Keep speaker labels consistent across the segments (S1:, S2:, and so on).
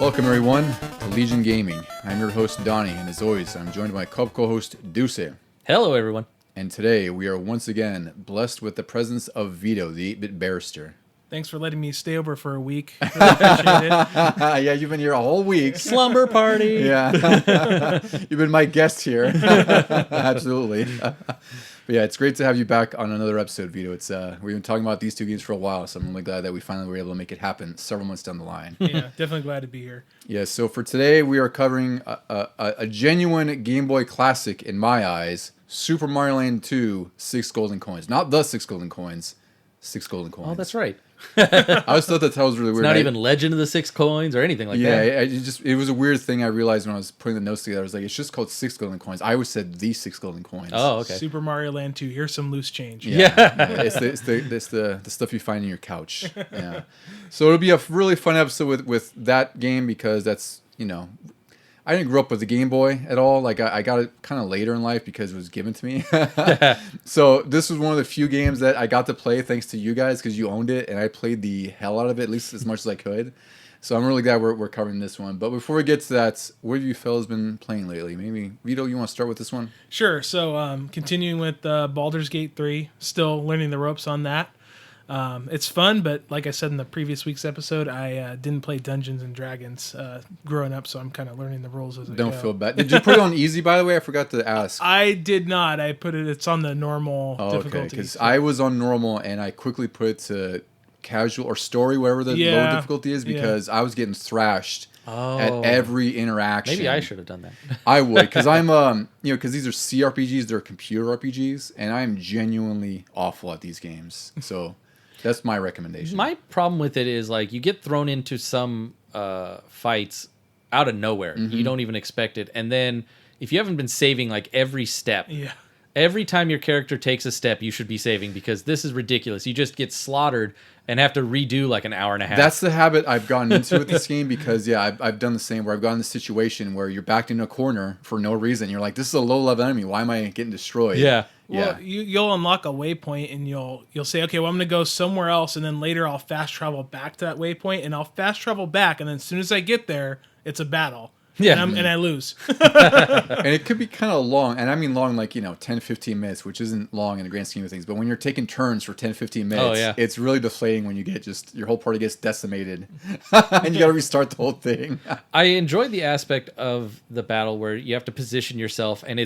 S1: Welcome everyone to Legion Gaming. I'm your host Donnie, and as always, I'm joined by my co-host Deuce.
S2: Hello, everyone.
S1: And today we are once again blessed with the presence of Vito, the 8-bit barrister.
S3: Thanks for letting me stay over for a week. Really appreciate it.
S1: Yeah, you've been here a whole week.
S2: Slumber party.
S1: Yeah, you've been my guest here. Absolutely. But yeah, it's great to have you back on another episode, Vito. It's we've been talking about these two games for a while, so I'm really glad that we finally were able to make it happen several months down the line.
S3: Yeah, definitely glad to be here.
S1: Yeah, so for today we are covering a genuine Game Boy classic in my eyes, Super Mario Land 2, 6 Golden Coins. Not the 6 Golden Coins, 6 Golden Coins.
S2: Oh, that's right.
S1: I always thought that was really weird.
S2: It's not even Legend of the Six Coins or anything like that.
S1: Yeah, it was a weird thing I realized when I was putting the notes together. I was like, it's just called 6 Golden Coins. I always said the 6 Golden Coins.
S2: Oh, okay.
S3: Super Mario Land 2. Here's some loose change.
S1: Yeah. It's the stuff you find in your couch. Yeah. So it'll be a really fun episode with that game because that's, I didn't grow up with the Game Boy at all. Like I got it kind of later in life because it was given to me. So this was one of the few games that I got to play thanks to you guys because you owned it and I played the hell out of it, at least as much as I could. So I'm really glad we're covering this one. But before we get to that, what have you fellas been playing lately? Maybe Vito, you want to start with this one?
S3: Sure. So continuing with Baldur's Gate 3, still learning the ropes on that. It's fun, but like I said in the previous week's episode, I didn't play Dungeons and Dragons growing up, so I'm kind of learning the rules as I go.
S1: Don't feel bad. Did you put it on easy, by the way? I forgot to ask.
S3: I did not. I put it's on the normal difficulty.
S1: Okay, because I was on normal, and I quickly put it to casual or story, whatever the lower difficulty is, because I was getting thrashed at every interaction.
S2: Maybe I should have done that.
S1: I would, because I'm, because these are CRPGs, they're computer RPGs, and I'm genuinely awful at these games. So that's my recommendation.
S2: My problem with it is like you get thrown into some fights out of nowhere. Mm-hmm. You don't even expect it, and then if you haven't been saving like every step, every time your character takes a step, you should be saving because this is ridiculous. You just get slaughtered and have to redo like an hour and a half.
S1: That's the habit I've gotten into with this game because, I've done the same where I've gotten in this situation where you're backed into a corner for no reason. You're like, this is a low-level enemy. Why am I getting destroyed?
S2: Yeah.
S3: Well, you'll unlock a waypoint and you'll say, okay, well, I'm going to go somewhere else, and then later I'll fast travel back to that waypoint, and I'll fast travel back, and then as soon as I get there, it's a battle.
S2: Yeah.
S3: And I lose.
S1: And it could be kind of long, and I mean long like, 10, 15 minutes, which isn't long in the grand scheme of things, but when you're taking turns for 10, 15 minutes, it's really deflating when you get your whole party gets decimated, and you got to restart the whole thing.
S2: I enjoyed the aspect of the battle where you have to position yourself, and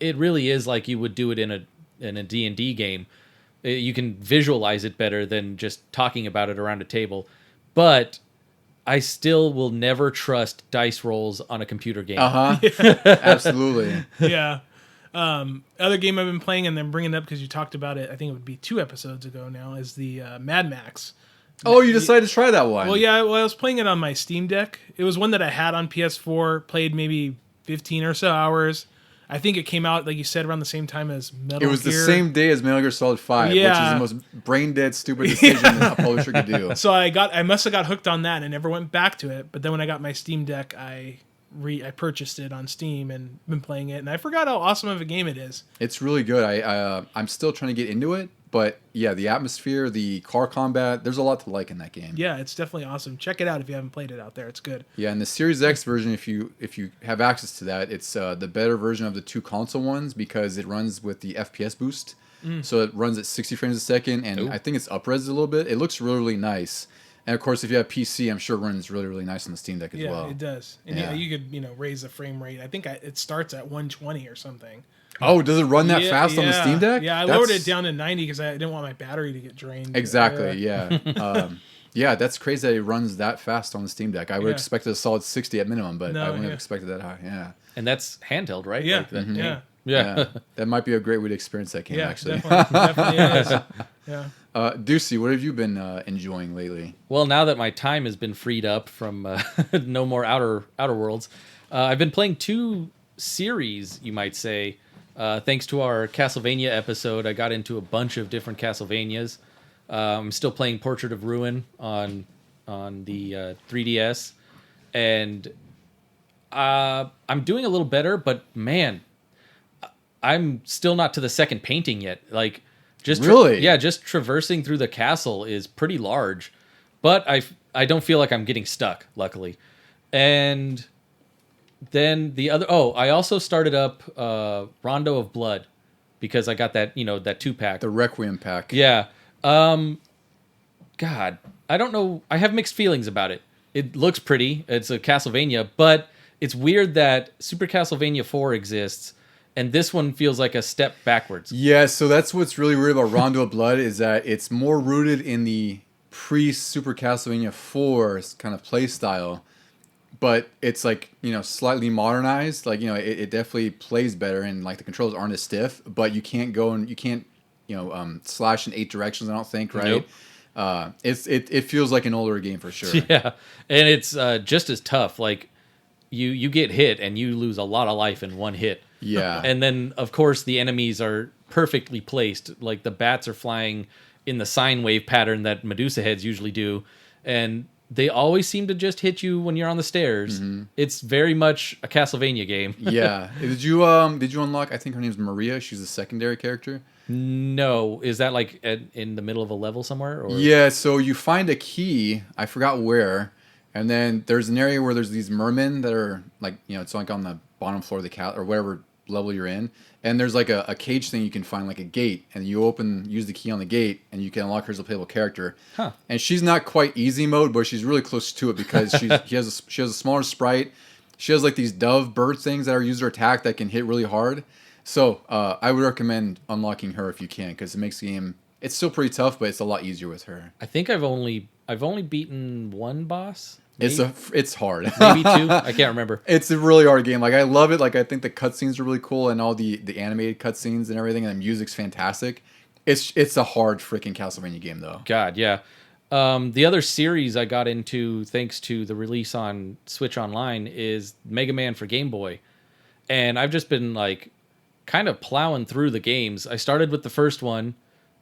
S2: it really is like you would do it in a D&D game. You can visualize it better than just talking about it around a table, but I still will never trust dice rolls on a computer game.
S1: Absolutely.
S3: Yeah. Other game I've been playing and then bringing it up because you talked about it, I think it would be 2 episodes ago now, is the Mad Max.
S1: Oh, you decided to try that one?
S3: Well, yeah. Well, I was playing it on my Steam Deck. It was one that I had on PS4, played maybe 15 or so hours. I think it came out, like you said, around the same time as Metal Gear.
S1: It was the same day as Metal Gear Solid 5, which is the most brain-dead, stupid decision a publisher could do.
S3: So I must have got hooked on that and never went back to it. But then when I got my Steam Deck, I purchased it on Steam and been playing it. And I forgot how awesome of a game it is.
S1: It's really good. I'm still trying to get into it. But yeah, the atmosphere, the car combat, there's a lot to like in that game.
S3: Yeah, it's definitely awesome. Check it out if you haven't played it out there. It's good.
S1: Yeah, and the Series X version, if you have access to that, it's the better version of the 2 console ones because it runs with the FPS boost. So it runs at 60 frames a second, and I think it's up-res a little bit. It looks really, really nice. And of course, if you have PC, I'm sure it runs really, really nice on the Steam Deck as well.
S3: Yeah, it does. And you could raise the frame rate. I think it starts at 120 or something.
S1: Oh, does it run that fast on the Steam Deck?
S3: Yeah, I lowered it down to 90 because I didn't want my battery to get drained.
S1: Exactly, yeah. Yeah, that's crazy that it runs that fast on the Steam Deck. I would have expected a solid 60 at minimum, but I wouldn't have expected that high. Yeah.
S2: And that's handheld, right?
S3: Yeah,
S2: Like
S1: yeah. That might be a great way to experience that game, actually.
S3: Definitely is. Yeah.
S1: Ducey, what have you been enjoying lately?
S2: Well, now that my time has been freed up from no more Outer Worlds, I've been playing 2 series, you might say. Thanks to our Castlevania episode, I got into a bunch of different Castlevanias. I'm still playing Portrait of Ruin on the 3DS, and I'm doing a little better. But man, I'm still not to the second painting yet. Like, just just traversing through the castle is pretty large, but I don't feel like I'm getting stuck. Luckily, And then the other, I also started up Rondo of Blood because I got that, that 2-pack.
S1: The Requiem pack.
S2: Yeah. God, I don't know. I have mixed feelings about it. It looks pretty. It's a Castlevania, but it's weird that Super Castlevania 4 exists, and this one feels like a step backwards.
S1: Yeah, so that's what's really weird about Rondo of Blood is that it's more rooted in the pre-Super Castlevania 4 kind of play style, but it's like, slightly modernized. Like, it definitely plays better, and like the controls aren't as stiff, but you can't slash in 8 directions, I don't think, right?
S2: Nope.
S1: It feels like an older game for sure.
S2: Yeah, and it's just as tough. Like you get hit and you lose a lot of life in one hit.
S1: Yeah.
S2: And then of course the enemies are perfectly placed. Like the bats are flying in the sine wave pattern that Medusa heads usually do, and they always seem to just hit you when you're on the stairs. Mm-hmm. It's very much a Castlevania game.
S1: Yeah. Did you unlock? I think her name's Maria. She's a secondary character.
S2: No, is that like in the middle of a level somewhere? Or?
S1: Yeah, so you find a key, I forgot where, and then there's an area where there's these mermen that are like, it's like on the bottom floor of the cat or whatever level you're in, and there's like a cage thing you can find, like a gate, and you use the key on the gate, and you can unlock her as a playable character.
S2: Huh.
S1: And she's not quite easy mode, but she's really close to it because she has a smaller sprite. She has like these dove bird things that are user attack that can hit really hard. So I would recommend unlocking her if you can, because it makes the game. It's still pretty tough, but it's a lot easier with her.
S2: I think I've only beaten one boss. Maybe?
S1: It's hard.
S2: Maybe 2. I can't remember.
S1: It's a really hard game. Like I love it. Like I think the cutscenes are really cool, and all the animated cutscenes and everything, and the music's fantastic. It's a hard freaking Castlevania game though.
S2: God, yeah. The other series I got into thanks to the release on Switch Online is Mega Man for Game Boy, and I've just been like kind of plowing through the games. I started with the first one,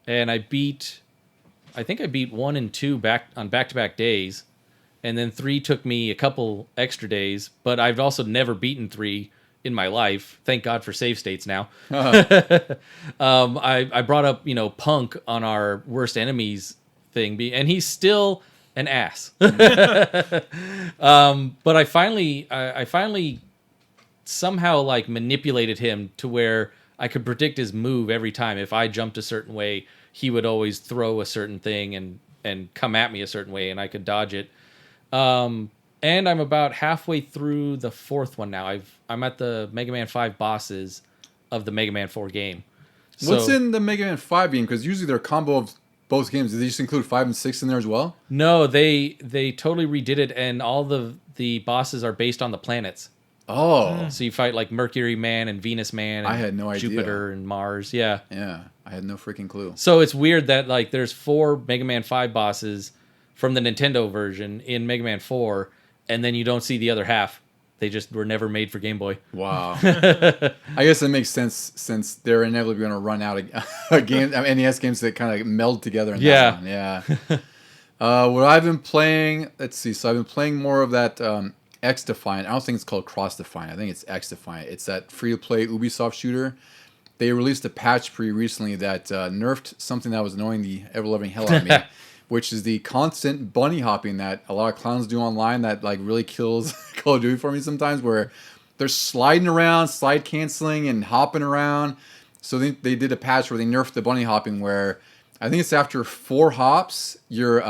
S2: and I think I beat 1 and 2 back-to-back days, and then 3 took me a couple extra days, but I've also never beaten 3 in my life. Thank God for save states now. Uh-huh. I brought up, Punk on our worst enemies thing, and he's still an ass. But I finally somehow like manipulated him to where I could predict his move every time. If I jumped a certain way, he would always throw a certain thing and come at me a certain way, and I could dodge it. And I'm about halfway through the 4th one now. I'm at the Mega Man 5 bosses of the Mega Man 4 game.
S1: What's in the Mega Man 5 game? Because usually they're a combo of both games. Did they just include 5 and 6 in there as well?
S2: No, they totally redid it, and all the bosses are based on the planets.
S1: Oh.
S2: So you fight like Mercury Man and Venus Man and
S1: I had no idea.
S2: Jupiter and Mars. Yeah.
S1: Yeah. I had no freaking clue.
S2: So it's weird that like there's 4 Mega Man 5 bosses from the Nintendo version in Mega Man 4, and then you don't see the other half. They just were never made for Game Boy.
S1: Wow. I guess that makes sense since they're inevitably going to run out of NES games that kind of meld together. In that one. Yeah. What I've been playing, let's see. So I've been playing more of that X Defiant. I don't think it's called Cross Defiant. I think it's X Defiant. It's that free-to-play Ubisoft shooter. They released a patch pretty recently that nerfed something that was annoying the ever-loving hell out of me, which is the constant bunny hopping that a lot of clowns do online that like really kills Call of Duty for me sometimes, where they're sliding around, slide canceling, and hopping around. So they did a patch where they nerfed the bunny hopping, where I think it's after 4 hops, you're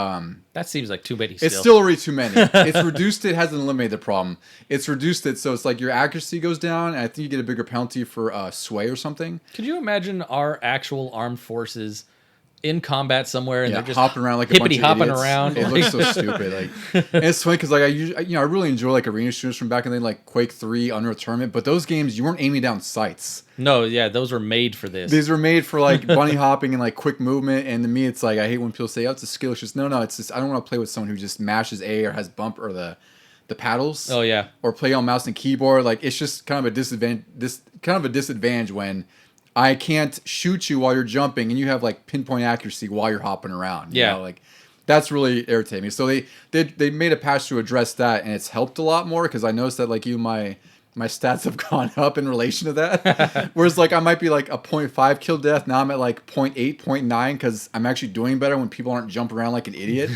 S2: that seems like too many.
S1: It's still already too many. It's reduced it, hasn't eliminated the problem. It's reduced it, so it's like your accuracy goes down, and I think you get a bigger penalty for sway or something.
S2: Could you imagine our actual armed forces in combat somewhere and they're just
S1: hopping around like a bunch of
S2: hopping
S1: idiots.
S2: around?
S1: It looks so stupid. Like, and it's funny because like I really enjoy like arena shooters from back in the day, like Quake 3, Unreal Tournament. But those games, you weren't aiming down sights.
S2: No, yeah, those were made for this.
S1: These were made for like bunny hopping and like quick movement. And to me, it's like I hate when people say, "Oh, it's a skill." It's just no. It's just I don't want to play with someone who just mashes A or has bump or the paddles.
S2: Oh yeah,
S1: or play on mouse and keyboard. Like it's just kind of a disadvantage when I can't shoot you while you're jumping and you have like pinpoint accuracy while you're hopping around. You know, like that's really irritating me. So they made a patch to address that, and it's helped a lot more because I noticed that like even my stats have gone up in relation to that. Whereas like I might be like a 0.5 kill death. Now I'm at like 0.8, 0.9 because I'm actually doing better when people aren't jumping around like an idiot.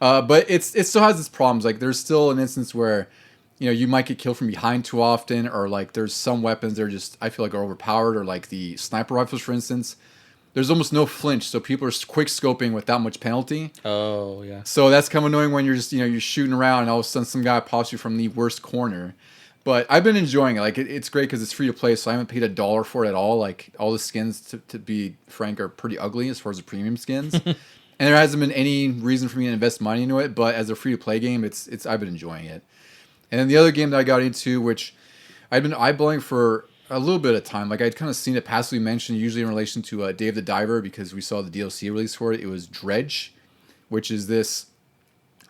S1: But it still has its problems. Like there's still an instance where you might get killed from behind too often, or like there's some weapons that are just, I feel like, are overpowered, or like the sniper rifles, for instance. There's almost no flinch, so people are quick scoping without much penalty.
S2: Oh yeah.
S1: So that's kind of annoying when you're just, you're shooting around and all of a sudden some guy pops you from the worst corner. But I've been enjoying it. Like it's great because it's free to play, so I haven't paid $1 for it at all. Like all the skins, to be frank, are pretty ugly as far as the premium skins. And there hasn't been any reason for me to invest money into it. But as a free to play game, it's I've been enjoying it. And then the other game that I got into, which I've been eyeballing for a little bit of time, like I'd kind of seen it passively mentioned, usually in relation to Dave the Diver, because we saw the DLC release for it. It was Dredge, which is this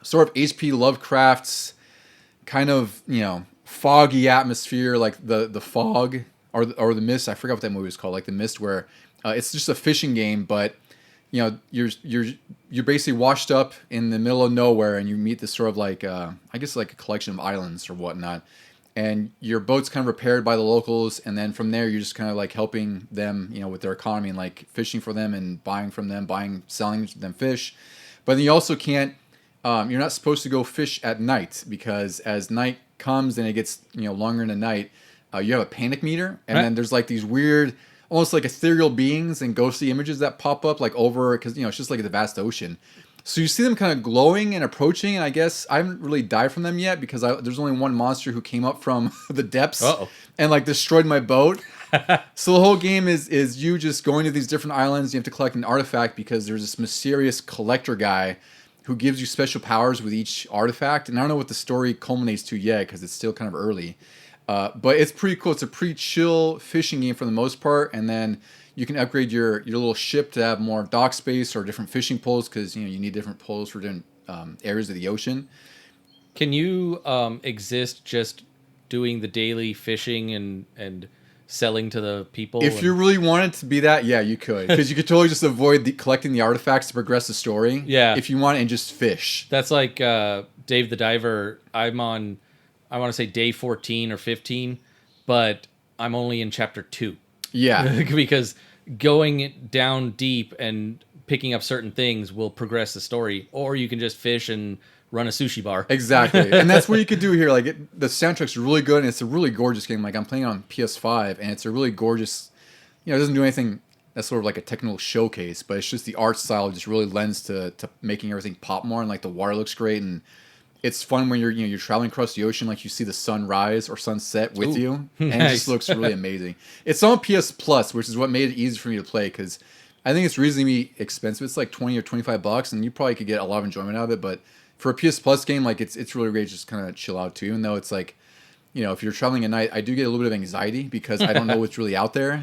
S1: sort of H.P. Lovecraft's kind of, foggy atmosphere, like the fog or the mist. I forgot what that movie was called, like the mist, where it's just a fishing game, but you're basically washed up in the middle of nowhere, and you meet this sort of like I guess like a collection of islands or whatnot, and your boat's kind of repaired by the locals, and then from there you're just kind of like helping them, with their economy, and like fishing for them and buying from them, selling them fish. But then you also can't. You're not supposed to go fish at night, because as night comes and it gets longer in the night, you have a panic meter, and then there's like these weird, almost like ethereal beings and ghostly images that pop up like over, because it's just like the vast ocean. So you see them kind of glowing and approaching, and I guess I haven't really died from them yet, because there's only one monster who came up from the depths and like destroyed my boat. So the whole game is you just going to these different islands. You have to collect an artifact, because there's this mysterious collector guy who gives you special powers with each artifact. And I don't know what the story culminates to yet, because it's still kind of early. But it's pretty cool. It's a pretty chill fishing game for the most part. And then you can upgrade your little ship to have more dock space or different fishing poles, because you need different poles for different areas of the ocean.
S2: Can you exist just doing the daily fishing and selling to the people?
S1: If you really wanted to be that, yeah, you could. Because you could totally just avoid collecting the artifacts to progress the story.
S2: Yeah.
S1: If you want, and just fish.
S2: That's like Dave the Diver. I'm on, I want to say day 14 or 15, but I'm only in chapter 2.
S1: Yeah.
S2: Because going down deep and picking up certain things will progress the story. Or you can just fish and run a sushi bar.
S1: Exactly. And that's what you could do here. Like the soundtrack's really good, and it's a really gorgeous game. Like I'm playing on PS5, and it's a really gorgeous, it doesn't do anything that's sort of like a technical showcase, but it's just the art style just really lends to making everything pop more, and like the water looks great, and it's fun when you're traveling across the ocean, like you see the sun rise or sunset with you, and
S2: nice.
S1: It just looks really amazing. It's on PS Plus, which is what made it easy for me to play, because I think it's reasonably expensive. It's like $20 or $25, and you probably could get a lot of enjoyment out of it, but for a PS Plus game, like it's really great to just kind of chill out too. Even though it's like, if you're traveling at night, I do get a little bit of anxiety, because I don't know what's really out there.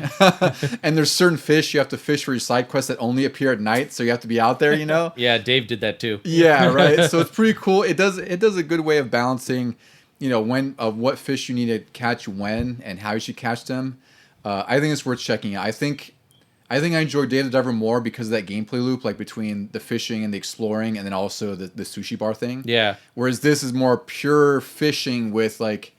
S1: And there's certain fish you have to fish for your side quests that only appear at night, so you have to be out there.
S2: Yeah, Dave did that too.
S1: Yeah, right. So it's pretty cool. It does a good way of balancing, what fish you need to catch when and how you should catch them. I think it's worth checking out. I think I enjoyed Dave the Diver more because of that gameplay loop, like between the fishing and the exploring, and then also the sushi bar thing.
S2: Yeah.
S1: Whereas this is more pure fishing with like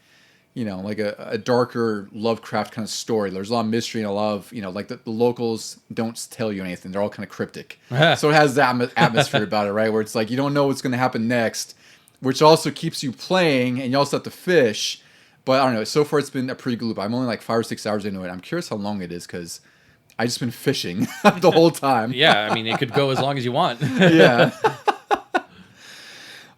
S1: a darker Lovecraft kind of story. There's a lot of mystery and a lot of, like the locals don't tell you anything. They're all kind of cryptic. So it has that atmosphere about it, right? Where it's like you don't know what's going to happen next, which also keeps you playing, and you also have to fish. But I don't know. So far, it's been a pretty good loop. I'm only like 5 or 6 hours into it. I'm curious how long it is, because I just been fishing the whole time.
S2: Yeah, I mean, it could go as long as you want.
S1: Yeah.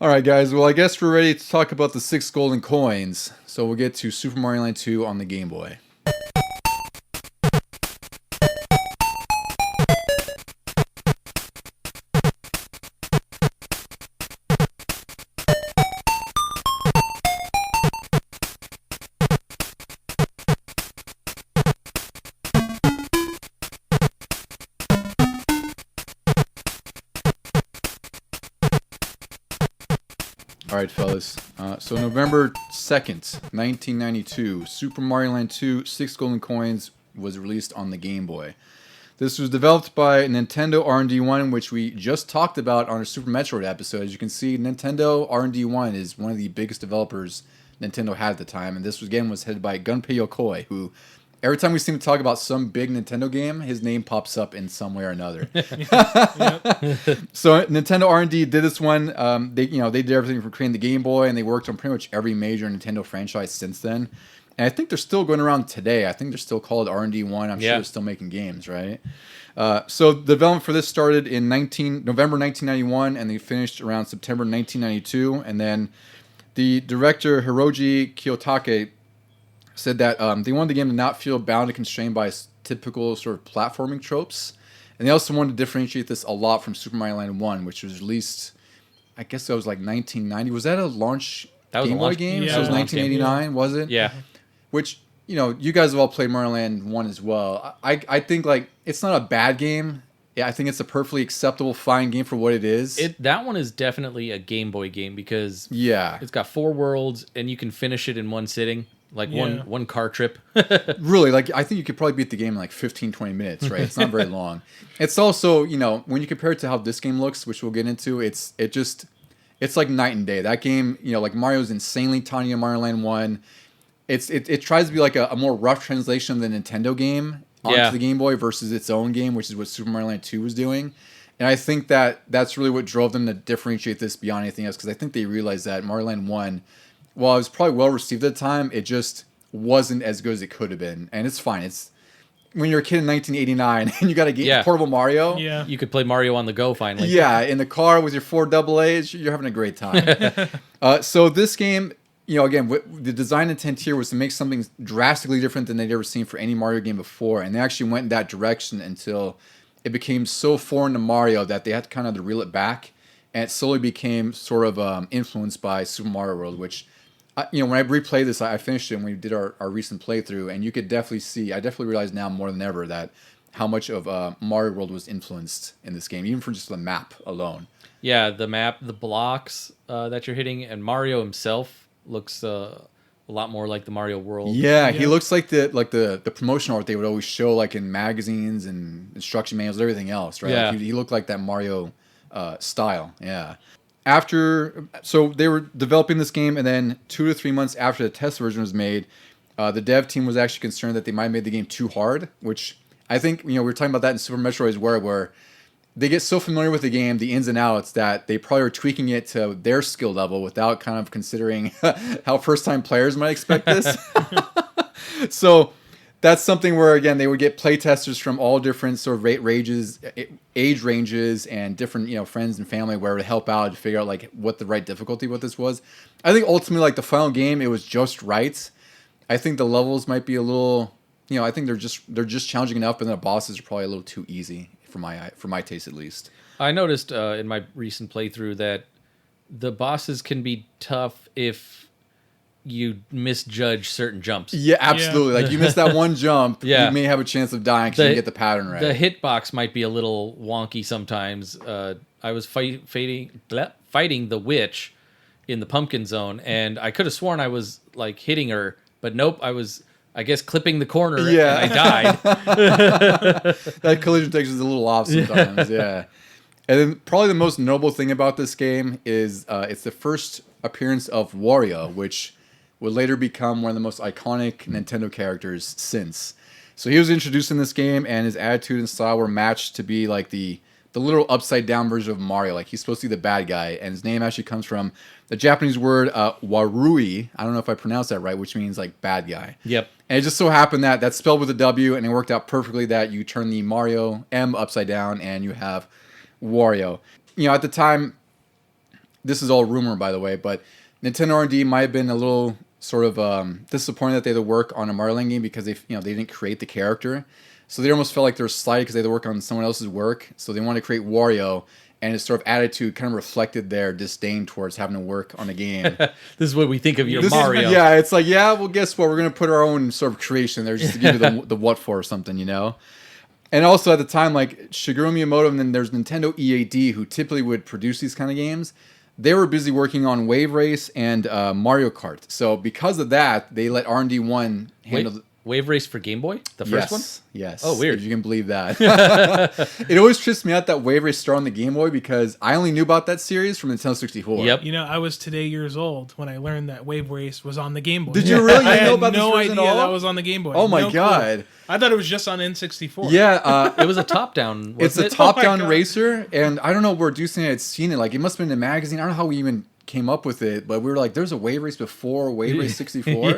S1: All right, guys. Well, I guess we're ready to talk about the 6 golden coins. So we'll get to Super Mario Land 2 on the Game Boy. All right, fellas. So November 2nd, 1992, Super Mario Land 2, 6 Golden Coins was released on the Game Boy. This was developed by Nintendo R&D 1, which we just talked about on our Super Metroid episode. As you can see, Nintendo R&D 1 is one of the biggest developers Nintendo had at the time, and this was headed by Gunpei Yokoi, who every time we seem to talk about some big Nintendo game, his name pops up in some way or another. So Nintendo R&D did this one. They did everything from creating the Game Boy, and they worked on pretty much every major Nintendo franchise since then. And I think they're still going around today. I think they're still called R&D 1. I'm sure they're still making games, right? So the development for this started in November 1991, and they finished around September 1992. And then the director Hiroji Kiyotake said that they wanted the game to not feel bound and constrained by typical sort of platforming tropes. And they also wanted to differentiate this a lot from Super Mario Land 1, which was released, I guess it was like 1990. Was that a launch Game Boy game?
S3: Yeah,
S1: So it was 1989, was it?
S2: Yeah.
S1: Which, you guys have all played Mario Land 1 as well. I think, like, it's not a bad game. Yeah, I think it's a perfectly acceptable, fine game for what it is.
S2: That one is definitely a Game Boy game because it's got 4 worlds, and you can finish it in one sitting. Like one car trip.
S1: Really, like I think you could probably beat the game in like 15, 20 minutes, right? It's not very long. It's also, when you compare it to how this game looks, which we'll get into, it's like night and day. That game, like Mario's insanely tiny in Mario Land 1. It tries to be like a more rough translation of the Nintendo game onto the Game Boy versus its own game, which is what Super Mario Land 2 was doing. And I think that's really what drove them to differentiate this beyond anything else, because I think they realized that Mario Land 1, while it was probably well received at the time, it just wasn't as good as it could have been. And it's fine. It's when you're a kid in 1989 and you got a game, portable Mario.
S3: Yeah.
S2: You could play Mario on the go finally.
S1: Yeah, in the car with your 4 AA's, you're having a great time. So this game, again, the design intent here was to make something drastically different than they'd ever seen for any Mario game before. And they actually went in that direction until it became so foreign to Mario that they had to kind of reel it back. And it slowly became sort of influenced by Super Mario World, which... when I replayed this, I finished it when we did our recent playthrough, and you could definitely see, I definitely realize now more than ever that how much of Mario World was influenced in this game, even from just the map alone.
S2: Yeah, the map, the blocks that you're hitting, and Mario himself looks a lot more like the Mario World.
S1: Yeah, he looks like the promotional art they would always show like in magazines and instruction manuals and everything else, right?
S2: Yeah.
S1: Like he looked like that Mario style, yeah. So they were developing this game, and then 2 to 3 months after the test version was made, the dev team was actually concerned that they might have made the game too hard, which I think, we were talking about that in Super Metroid where they get so familiar with the game, the ins and outs, that they probably are tweaking it to their skill level without kind of considering how first-time players might expect this. So... that's something where, again, they would get playtesters from all different sort of age ranges, and different, friends and family where to help out to figure out like what the right difficulty with this was. I think ultimately, like the final game, it was just right. I think the levels might be a little, I think they're just challenging enough, but the bosses are probably a little too easy for my taste at least.
S2: I noticed in my recent playthrough that the bosses can be tough if you misjudge certain jumps.
S1: Yeah, absolutely. Like you miss that one jump, you may have a chance of dying because you didn't get the pattern right.
S2: The hitbox might be a little wonky sometimes. I was fighting the witch in the pumpkin zone, and I could have sworn I was like hitting her, but nope, I was, I guess, clipping the corner and I died.
S1: That collision detection is a little off sometimes, yeah. And then probably the most notable thing about this game is it's the first appearance of Wario, which would later become one of the most iconic Nintendo characters since. So he was introduced in this game, and his attitude and style were matched to be like the literal upside down version of Mario. Like he's supposed to be the bad guy, and his name actually comes from the Japanese word warui. I don't know if I pronounced that right, which means like bad guy.
S2: Yep.
S1: And it just so happened that that's spelled with a W, and it worked out perfectly that you turn the Mario M upside down, and you have Wario. At the time, this is all rumor, by the way, but Nintendo R&D might have been a little sort of disappointed that they had to work on a Mario Land game because they didn't create the character. So they almost felt like they were slighted because they had to work on someone else's work. So they wanted to create Wario, and his sort of attitude kind of reflected their disdain towards having to work on a game.
S2: This is what we think of your Mario.
S1: It's like, well, guess what? We're going to put our own sort of creation there just to give you the what for or something, And also at the time, like Shigeru Miyamoto, and then there's Nintendo EAD, who typically would produce these kind of games. They were busy working on Wave Race and Mario Kart. So because of that, they let R&D 1 handle...
S2: Wave Race for Game Boy, the first one.
S1: Yes.
S2: Oh, weird.
S1: If you can believe that. It always trips me out that Wave Race started on the Game Boy because I only knew about that series from Nintendo 64.
S2: Yep.
S3: You know, I was today years old when I learned that Wave Race was on the Game Boy.
S1: Did you really
S3: I
S1: know
S3: had
S1: about this
S3: no
S1: version
S3: idea
S1: at all?
S3: that was on the Game Boy.
S1: Oh my
S3: No clue.
S1: god.
S3: I thought it was just on N64.
S1: Yeah,
S2: It was a top-down.
S1: it's a
S2: wasn't it?
S1: top-down
S3: God.
S1: racer, and I don't know where Deucey had seen it. Like, it must have been in a magazine. I don't know how we even came up with it, but we were like, there's a Wave Race before Wave Race 64.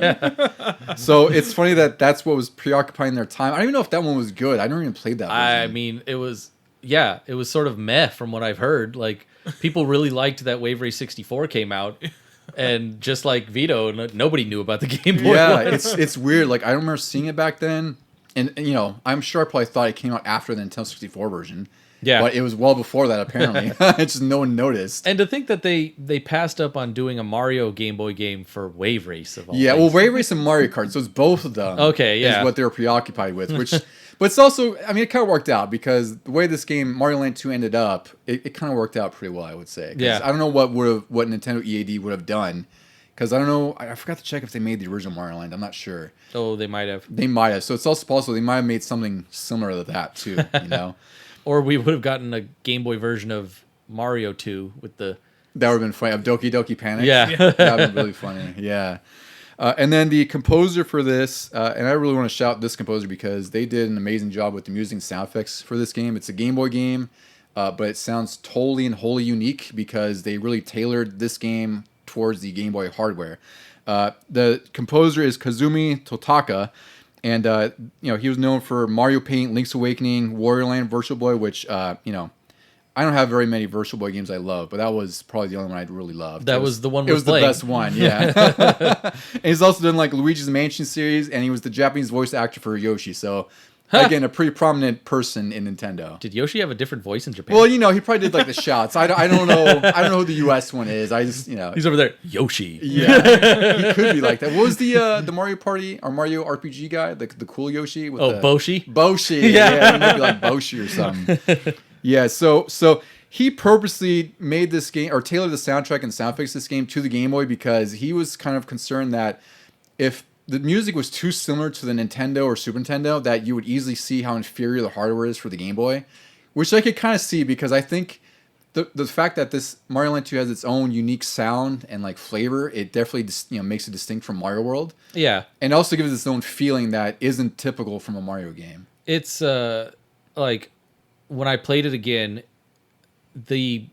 S1: So it's funny that that's what was preoccupying their time. I don't even know if that one was good. I never even played that
S2: I
S1: version.
S2: mean, it was sort of meh from what I've heard. Like, people really liked that Wave Race 64 came out, and just like Vito, nobody knew about the Game Boy.
S1: Yeah,
S2: one.
S1: it's weird. Like, I remember seeing it back then, and you know, I'm sure I probably thought it came out after the Nintendo 64 version.
S2: Yeah.
S1: But it was well before that, apparently. It's just no one noticed.
S2: And to think that they passed up on doing a Mario Game Boy game for Wave Race of all
S1: Yeah, well,
S2: things.
S1: Wave Race and Mario Kart, so it's both of them.
S2: Okay, yeah.
S1: Is what they were preoccupied with, which, but it's also, I mean, it kind of worked out because the way this game, Mario Land 2, ended up, it kind of worked out pretty well, I would say. 'Cause
S2: Yeah.
S1: I don't know what Nintendo EAD would have done, because I don't know, I forgot to check if they made the original Mario Land, I'm not sure.
S2: Oh, they might have.
S1: They might have, so it's also possible they might have made something similar to that, too, you know?
S2: Or we would have gotten a Game Boy version of Mario 2 with the...
S1: That would have been funny. Of Doki Doki Panic.
S2: Yeah.
S1: That would have been really funny. Yeah. And then the composer for this, and I really want to shout this composer because they did an amazing job with the music and sound effects for this game. It's a Game Boy game, but it sounds totally and wholly unique because they really tailored this game towards the Game Boy hardware. The composer is Kazumi Totaka. And, you know, he was known for Mario Paint, Link's Awakening, Warrior Land, Virtual Boy, which, you know, I don't have very many Virtual Boy games I love, but that was probably the only one I really loved.
S2: That was the one
S1: It was
S2: playing.
S1: the best one, yeah. And he's also done, like, Luigi's Mansion series, and he was the Japanese voice actor for Yoshi. So, again, a pretty prominent person in Nintendo.
S2: Did Yoshi have a different voice in Japan?
S1: Well, you know, he probably did, like, the shouts. I don't know. I don't know who the U.S. one is. I just, you know.
S2: He's over there. Yoshi.
S1: Yeah, he could be like that. What was the Mario Party or Mario RPG guy? The cool Yoshi with the
S2: Boshi?
S1: Boshi. Yeah, he might be like Boshi or something. Yeah, so he purposely made this game or tailored the soundtrack and sound effects of this game to the Game Boy because he was kind of concerned that if the music was too similar to the Nintendo or Super Nintendo, that you would easily see how inferior the hardware is for the Game Boy, which I could kind of see because I think the fact that this Mario Land 2 has its own unique sound and like flavor, it definitely makes it distinct from Mario World,
S2: Yeah.
S1: and also gives its own feeling that isn't typical from a Mario game.
S2: It's, like, when I played it again, the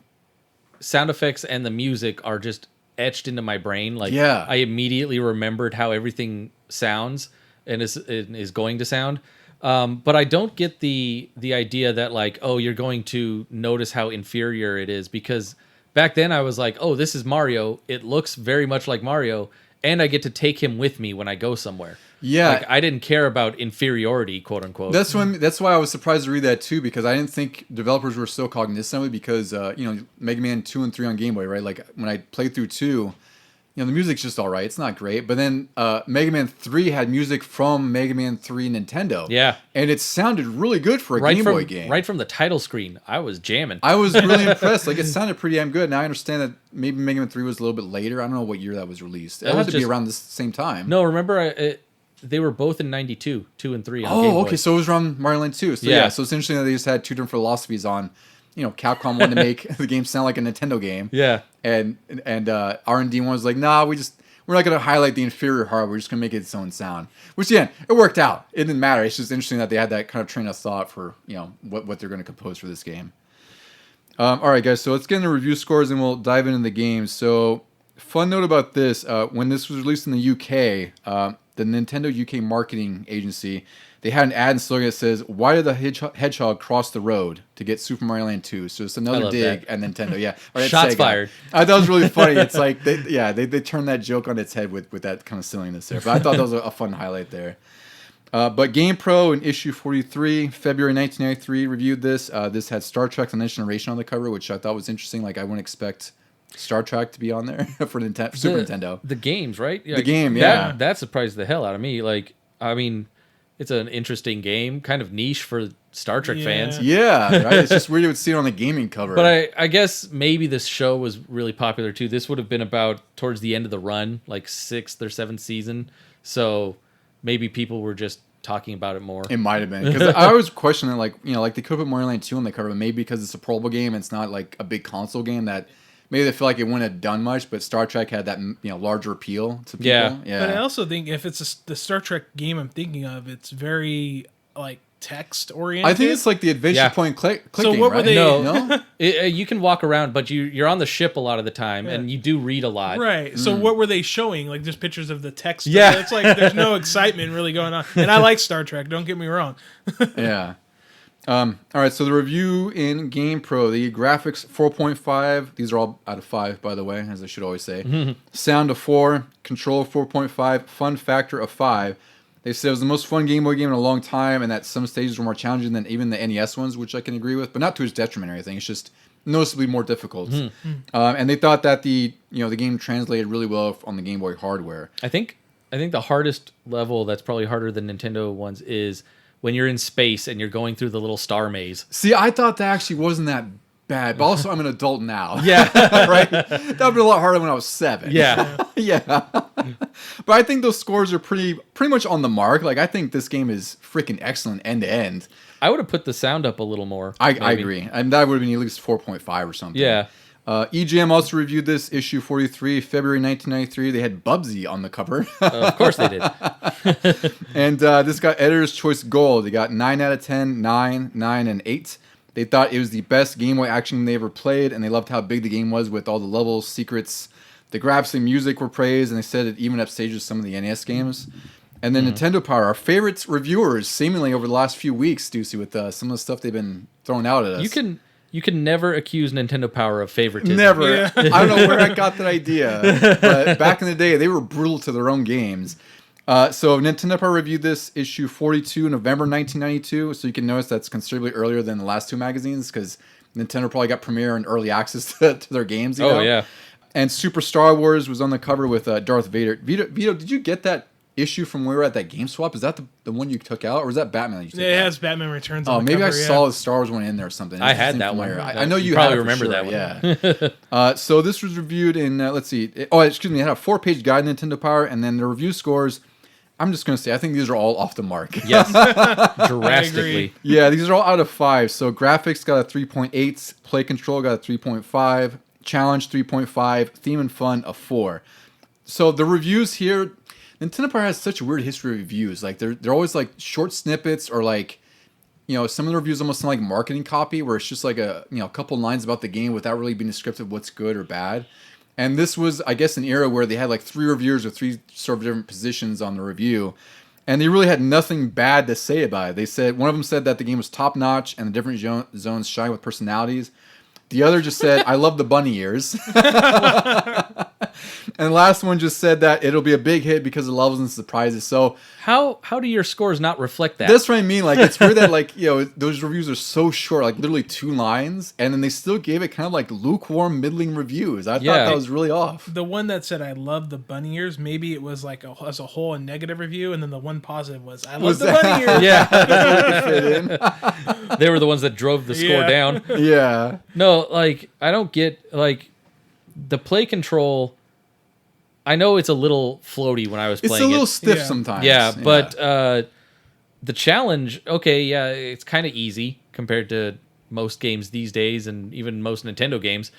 S2: sound effects and the music are just etched into my brain. Like,
S1: Yeah.
S2: I immediately remembered how everything sounds and is going to sound. But I don't get the idea that, like, oh, you're going to notice how inferior it is, because back then I was like, oh, this is Mario. It looks very much like Mario, and I get to take him with me when I go somewhere.
S1: Yeah.
S2: Like, I didn't care about inferiority, quote unquote.
S1: That's why I was surprised to read that too, because I didn't think developers were so cognizant of it, because you know, Mega Man 2 and 3 on Game Boy, right? Like when I played through 2, you know, the music's just all right. It's not great, but then Mega Man 3 had music from Mega Man 3 Nintendo.
S2: Yeah.
S1: And it sounded really good for a Game Boy game.
S2: Right from the title screen, I was jamming.
S1: I was really impressed. Like, it sounded pretty damn good. Now I understand that maybe Mega Man 3 was a little bit later. I don't know what year that was released. It
S2: was
S1: had to be
S2: just-
S1: around the same time.
S2: No, remember, they were both in 92, 2 and 3 on Game
S1: Oh,
S2: Boy.
S1: okay. So it was around Mario Land 2. So
S2: Yeah.
S1: yeah. So it's interesting that they just had two different philosophies on, you know, Capcom wanted to make the game sound like a Nintendo game.
S2: Yeah.
S1: And R&D one was like, nah, we're not going to highlight the inferior hardware. We're just going to make it its own sound. Which, yeah, it worked out. It didn't matter. It's just interesting that they had that kind of train of thought for, you know, what they're going to compose for this game. All right, guys. So let's get into review scores and we'll dive into the game. So, fun note about this. When this was released in the UK, the Nintendo UK marketing agency, they had an ad and slogan that says, "Why did the hedgehog cross the road to get Super Mario Land 2?" So it's another
S2: love
S1: dig
S2: that.
S1: at Nintendo. Yeah, or at
S2: Shots
S1: Sega.
S2: fired.
S1: I thought it was really funny. It's like, they turned that joke on its head with that kind of silliness there. But I thought that was a fun highlight there. But GamePro in issue 43, February 1993, reviewed this. This had Star Trek: The Next Generation on the cover, which I thought was interesting. Like, I wouldn't expect Star Trek to be on there for Super Nintendo.
S2: The games, right?
S1: The game, yeah.
S2: That surprised the hell out of me. Like, I mean, it's an interesting game, kind of niche for Star Trek
S3: Yeah.
S2: fans.
S1: Yeah, right. It's just weird you would see it on the gaming cover.
S2: But I guess maybe this show was really popular too. This would have been about towards the end of the run, like 6th or 7th season. So maybe people were just talking about it more.
S1: It might have been because I always question it, like like they could put Mario Land 2 on the cover, but maybe because it's a portable game, and it's not like a big console game that maybe they feel like it wouldn't have done much. But Star Trek had that larger appeal to people.
S2: Yeah.
S3: But I also think if it's the Star Trek game I'm thinking of, it's very like text oriented.
S1: I think it's like the Adventure Point click
S3: So
S1: game,
S3: what were
S1: right?
S3: they-
S1: No?
S2: You can walk around, but you're on the ship a lot of the time, and you do read a lot.
S3: Right. So what were they showing? Like just pictures of the text.
S2: Yeah.
S3: It's like there's no excitement really going on. And I like Star Trek. Don't get me wrong.
S1: Yeah. All right, so the review in GamePro, the graphics 4.5. These are all out of 5, by the way, as I should always say. Sound of 4, control 4.5, fun factor of 5. They said it was the most fun Game Boy game in a long time, and that some stages were more challenging than even the NES ones, which I can agree with, but not to its detriment or anything. It's just noticeably more difficult. And they thought that the game translated really well on the Game Boy hardware.
S2: I think the hardest level that's probably harder than Nintendo ones is when you're in space and you're going through the little star maze.
S1: See, I thought that actually wasn't that bad, but also I'm an adult now.
S2: Yeah.
S1: Right? That would have been a lot harder when I was 7.
S2: Yeah.
S1: Yeah. But I think those scores are pretty much on the mark. Like, I think this game is freaking excellent end to end.
S2: I would have put the sound up a little more.
S1: I
S2: maybe.
S1: agree. And that would have been at least 4.5 or something.
S2: Yeah.
S1: EGM also reviewed this, issue 43, February 1993. They had Bubsy on the cover.
S2: Of course they did.
S1: And this got Editor's Choice Gold. They got 9 out of 10, 9, 9, and 8. They thought it was the best Game Boy action game they ever played, and they loved how big the game was with all the levels, secrets. The graphics and music were praised, and they said it even upstaged some of the NES games. And then Nintendo Power, our favorite reviewers, seemingly over the last few weeks, Stussy, with some of the stuff they've been throwing out at us.
S2: You can never accuse Nintendo Power of favoritism.
S1: Never.
S3: Yeah.
S1: I don't know where I got that idea, but back in the day, they were brutal to their own games. So Nintendo Power reviewed this issue 42, November 1992. So you can notice that's considerably earlier than the last two magazines because Nintendo probably got premiere and early access to their games. You know?
S2: Yeah.
S1: And Super Star Wars was on the cover with Darth Vader. Vito, did you get that issue from when we were at that Game Swap? Is that the one you took out, or was that Batman that you took out?
S3: It has Batman Returns on
S1: Oh,
S3: the
S1: maybe
S3: cover,
S1: I saw the Star Wars one in there or something.
S2: I
S1: It
S2: had
S1: seemed
S2: that one.
S1: familiar. I know you
S2: probably
S1: had it for
S2: remember
S1: sure,
S2: that one.
S1: Yeah. So this was reviewed in, let's see. It had a 4-page guide in Nintendo Power, and then the review scores, I'm just going to say, I think these are all off the mark.
S2: Yes. Drastically.
S1: Yeah, these are all out of 5. So graphics got a 3.8, play control got a 3.5, challenge 3.5, theme and fun a 4. So the reviews here, Nintendo Power has such a weird history of reviews. Like they're always like short snippets, or like, some of the reviews almost sound like marketing copy where it's just like a couple lines about the game without really being descriptive of what's good or bad. And this was, I guess, an era where they had like 3 reviewers with 3 sort of different positions on the review. And they really had nothing bad to say about it. They said, one of them said that the game was top notch and the different zones shine with personalities. The other just said, I love the bunny ears. And the last one just said that it'll be a big hit because of levels and surprises. So
S2: How do your scores not reflect that?
S1: that's what I mean. Like, it's weird that, like, those reviews are so short, like literally 2 lines, and then they still gave it kind of like lukewarm, middling reviews. I thought that was really off.
S3: The one that said I love the bunny ears, maybe it was like as a whole a negative review, and then the one positive was I love
S1: Was
S3: the
S1: that-
S3: bunny ears.
S2: Yeah.
S1: Fit in.
S2: They were the ones that drove the score
S3: Yeah.
S2: down.
S1: Yeah.
S2: No, like, I don't get, like, the play control. I know it's a little floaty when I was
S1: It's
S2: playing
S1: a little
S2: it.
S1: stiff
S3: Yeah.
S1: sometimes.
S2: Yeah, but the challenge, okay, yeah, it's kind of easy compared to most games these days and even most Nintendo games.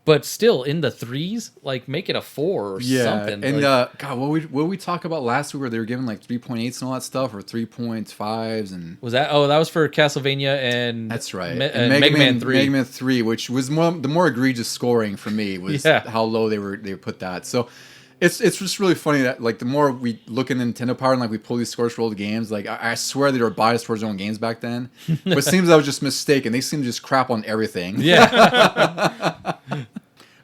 S2: But still, in the 3s, like, make it a 4 or something.
S1: And
S2: like,
S1: God, what we talk about last week where they were giving like 3.8s and all that stuff, or 3.5s, and
S2: was that? Oh, that was for Castlevania and
S1: that's right.
S2: and
S1: And
S2: Mega Man 3.
S1: Mega Man 3, which was the more egregious scoring for me, was
S2: Yeah.
S1: how low they put that. So it's just really funny that, like, the more we look in Nintendo Power and like we pull these scores for old games, like I swear they were biased towards their own games back then. But it seems I was just mistaken. They seem to just crap on everything.
S2: Yeah.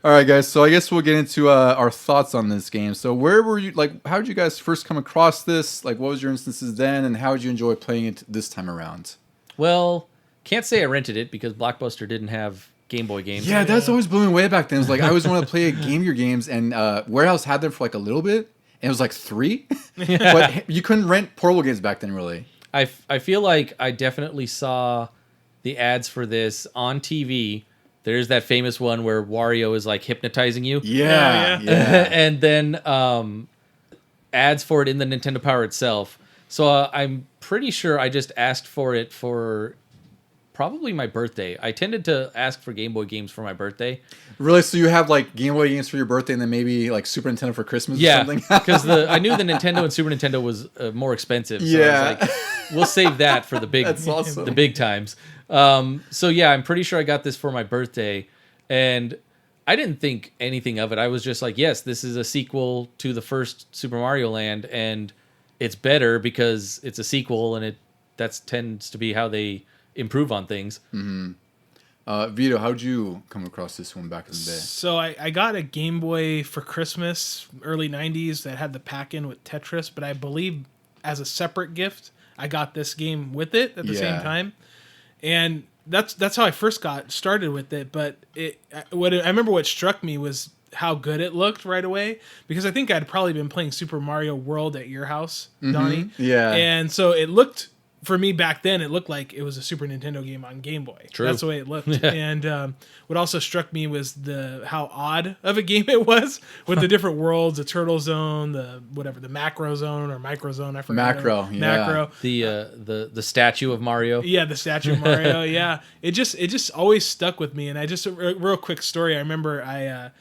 S1: All right, guys. So I guess we'll get into our thoughts on this game. So where were you? Like, how did you guys first come across this? Like, what was your instances then, and how did you enjoy playing it this time around?
S2: Well, can't say I rented it because Blockbuster didn't have Game Boy games.
S1: Yeah, that's always blew me away back then. It's like I always wanted to play Game Gear games, and Warehouse had them for like a little bit, and it was like 3, but you couldn't rent portable games back then, really.
S2: I feel like I definitely saw the ads for this on TV. There's that famous one where Wario is like hypnotizing you.
S1: Yeah,
S3: Yeah.
S2: And then ads for it in the Nintendo Power itself. So I'm pretty sure I just asked for it for probably my birthday. I tended to ask for Game Boy games for my birthday.
S1: Really? So you have like Game Boy games for your birthday, and then maybe like Super Nintendo for Christmas or something?
S2: Because I knew the Nintendo and Super Nintendo was more expensive. So
S1: Yeah.
S2: I was like, we'll save that for the big,
S1: That's awesome.
S2: the big times. So yeah, I'm pretty sure I got this for my birthday, and I didn't think anything of it. I was just like, yes, this is a sequel to the first Super Mario Land, and it's better because it's a sequel, and that tends to be how they improve on things.
S1: Vito, how'd you come across this one back in the day?
S3: So I got a Game Boy for Christmas, early 90s, that had the pack-in with Tetris, but I believe as a separate gift, I got this game with it at the same time. And that's how I first got started with it, but I remember what struck me was how good it looked right away, because I think I'd probably been playing Super Mario World at your house, Donnie.
S1: Yeah.
S3: And so it looked, for me back then, it looked like it was a Super Nintendo game on Game Boy.
S2: True.
S3: That's the way it looked. And what also struck me was how odd of a game it was, with the different worlds, the Turtle Zone, the Macro Zone or Micro Zone, I forgot. Macro.
S2: The statue of Mario.
S3: Yeah, the statue of Mario. Yeah, it just always stuck with me. And I just a real quick story. I remember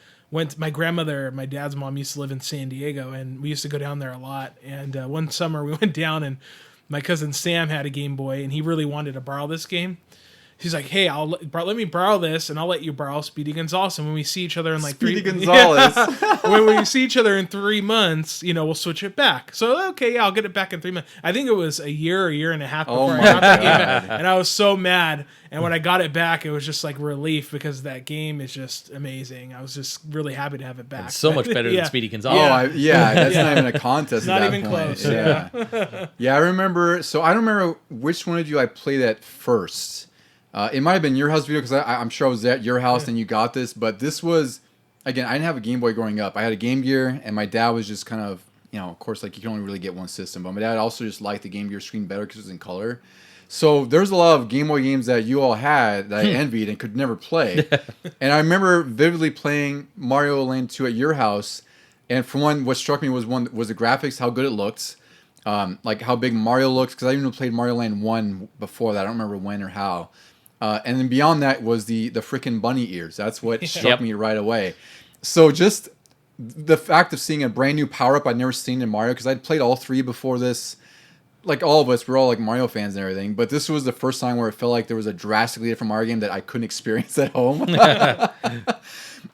S3: my grandmother, my dad's mom, used to live in San Diego, and we used to go down there a lot. And one summer we went down, and my cousin Sam had a Game Boy, and he really wanted to borrow this game. He's like, "Hey, let me borrow this, and I'll let you borrow Speedy Gonzales. And when we see each other in like
S1: Speedy Gonzales.
S3: when we see each other in 3 months, we'll switch it back." So okay, yeah, I'll get it back in 3 months. I think it was a year and a half before I got that game back, and I was so mad. And when I got it back, it was just like relief, because that game is just amazing. I was just really happy to have it back.
S2: It's so much better than Speedy Gonzales.
S1: That's not even a contest.
S3: Not
S1: at that
S3: even
S1: point.
S3: close.
S1: Yeah, I remember. So I don't remember which one of you I played at first. It might have been your house video, because I'm sure I was at your house and you got this. But this was, again, I didn't have a Game Boy growing up. I had a Game Gear, and my dad was just kind of, of course, like you can only really get one system. But my dad also just liked the Game Gear screen better because it was in color. So there's a lot of Game Boy games that you all had that I envied and could never play. And I remember vividly playing Mario Land 2 at your house. And for one, what struck me was the graphics, how good it looked. Like how big Mario looks, because I even played Mario Land 1 before that. I don't remember when or how. And then beyond that was the freaking bunny ears. That's what struck me right away. So just the fact of seeing a brand new power-up I'd never seen in Mario, because I'd played all 3 before this. Like all of us, we're all like Mario fans and everything, but this was the first time where it felt like there was a drastically different Mario game that I couldn't experience at home.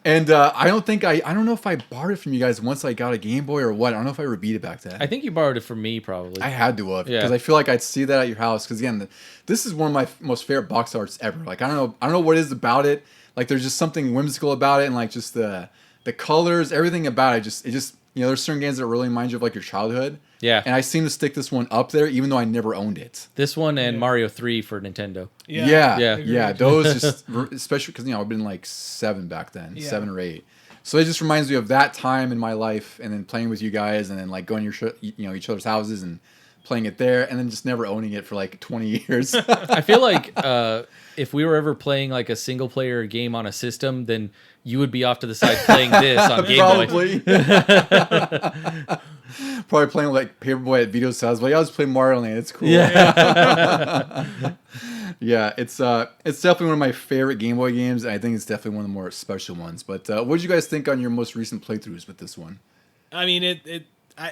S1: And I don't know if I borrowed it from you guys once I got a Game Boy or what. I don't know if I ever beat it back then.
S2: I think you borrowed it from me, probably.
S1: I had to have, because I feel like I'd see that at your house. Because again, this is one of my most favorite box arts ever. Like I don't know what it is about it. Like there's just something whimsical about it, and like just the colors, everything about it. It just there's certain games that really remind you of like your childhood.
S2: Yeah.
S1: And I seem to stick this one up there, even though I never owned it.
S2: This one and Mario 3 for Nintendo.
S1: Yeah. Those just, especially because I've been like 7 back then, 7 or 8. So it just reminds me of that time in my life, and then playing with you guys, and then like going to each other's houses and playing it there, and then just never owning it for like 20 years.
S2: I feel like if we were ever playing like a single player game on a system, then you would be off to the side playing this on Game Boy.
S1: Probably playing like Paperboy at Vito's house. Like, I was playing Mario Land. It's cool.
S2: Yeah.
S1: Yeah, it's definitely one of my favorite Game Boy games, and I think it's definitely one of the more special ones. But what did you guys think on your most recent playthroughs with this one?
S3: I mean, it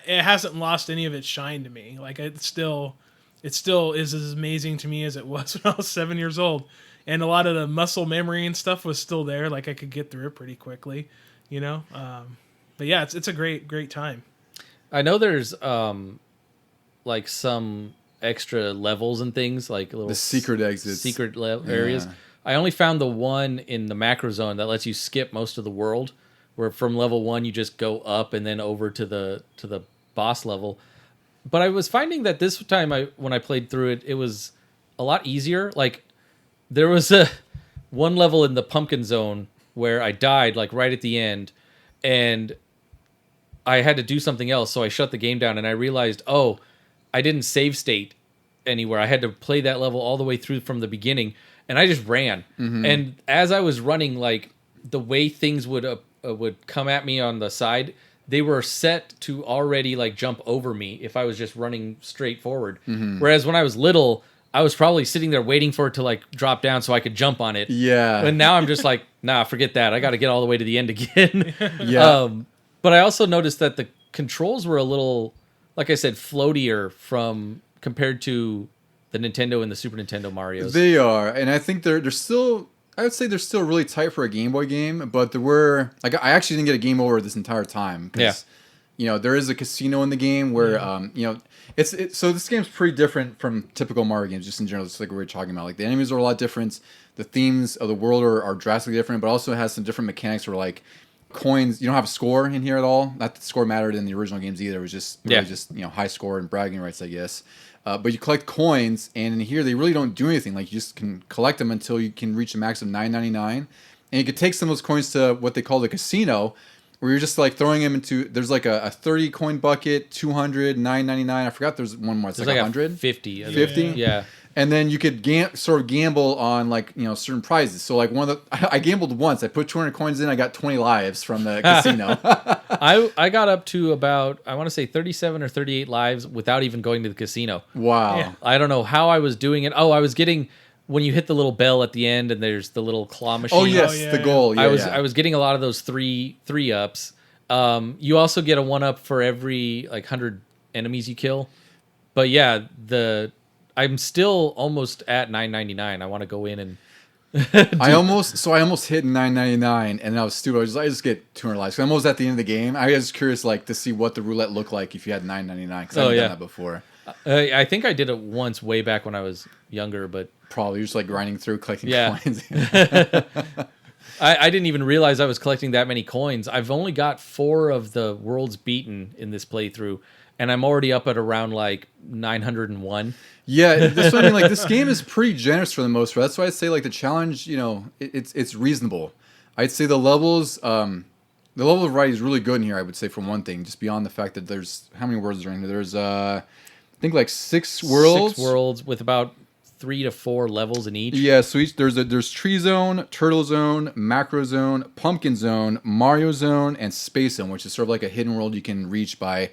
S3: hasn't lost any of its shine to me. Like it still is as amazing to me as it was when I was 7 years old, and a lot of the muscle memory and stuff was still there. Like I could get through it pretty quickly, But yeah, it's a great time.
S2: I know there's like some extra levels and things, like little
S1: the secret exits,
S2: areas. I only found the one in the macro zone that lets you skip most of the world, where from level 1 you just go up and then over to the boss level. But I was finding that this time when I played through it, it was a lot easier. Like there was one level in the pumpkin zone where I died like right at the end, and I had to do something else, so I shut the game down, and I realized, I didn't save state anywhere. I had to play that level all the way through from the beginning, and I just ran. Mm-hmm. And as I was running, like the way things would come at me on the side, they were set to already like jump over me if I was just running straight forward. Whereas when I was little, I was probably sitting there waiting for it to like drop down so I could jump on it.
S1: Yeah.
S2: And now I'm just like, nah, forget that. I got to get all the way to the end again.
S1: Yeah.
S2: But I also noticed that the controls were a little, like I said, floatier from compared to the Nintendo and the Super Nintendo Marios.
S1: They are, and I think they're still. I would say they're still really tight for a Game Boy game, but there were like I actually didn't get a game over this entire time.
S2: Yeah.
S1: You know, there is a casino in the game where you know it's so this game's pretty different from typical Mario games just in general. Just like we were talking about, like the enemies are a lot different, the themes of the world are drastically different, but also has some different mechanics where like coins. You don't have a score in here at all. Not that the score mattered in the original games either. It was just really just high score and bragging rights, I guess. But you collect coins, and in here they really don't do anything. Like you just can collect them until you can reach a max of $9.99, and you could take some of those coins to what they call the casino, where you're just like throwing them into. There's like a 30 coin bucket, 200, $9.99. I forgot there's one more. It's
S2: There's
S1: like
S2: like
S1: 100,
S2: 50.
S1: 50.
S2: Yeah.
S1: And then you could sort of gamble on like certain prizes. So like one of the I gambled once. I put 200 coins in. I got 20 lives from the casino.
S2: I got up to about, I want to say 37 or 38 lives without even going to the casino.
S1: Wow.
S3: Yeah.
S2: I don't know how I was doing it. Oh, I was getting, when you hit the little bell at the end and there's the little claw machine.
S1: Oh yes,
S3: yeah,
S1: the
S3: yeah.
S1: goal. Yeah,
S2: I was getting a lot of those three ups. You also get a 1-up for every like 100 enemies you kill. But yeah, I'm still almost at $9.99. I want to go in and
S1: I almost hit $9.99, and I was stupid. I just get 200 lives. I'm almost at the end of the game. I was curious, like, to see what the roulette looked like if you had $9.99, because I haven't done that before.
S2: I think I did it once way back when I was younger, but
S1: Probably you're just like grinding through, collecting
S2: Yeah.
S1: coins.
S2: I didn't even realize I was collecting that many coins. I've only got 4 of the worlds beaten in this playthrough, and I'm already up at around like 901.
S1: Yeah, that's what I mean. Like, this game is pretty generous for the most part. That's why I say like the challenge, it's reasonable. I'd say the levels, the level of variety is really good in here. I would say for one thing, just beyond the fact that there's how many worlds are in here? There's I think like 6 worlds.
S2: 6 worlds with about 3 to 4 levels in each.
S1: Yeah, so there's Tree Zone, Turtle Zone, Macro Zone, Pumpkin Zone, Mario Zone, and Space Zone, which is sort of like a hidden world you can reach by.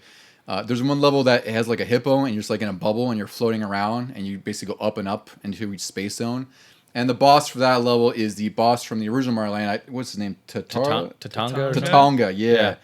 S1: There's one level that has like a hippo, and you're just like in a bubble, and you're floating around, and you basically go up and up until you reach Space Zone. And the boss for that level is the boss from the original Mario Land. What's his name?
S2: Tatonga.
S1: Tatonga, yeah.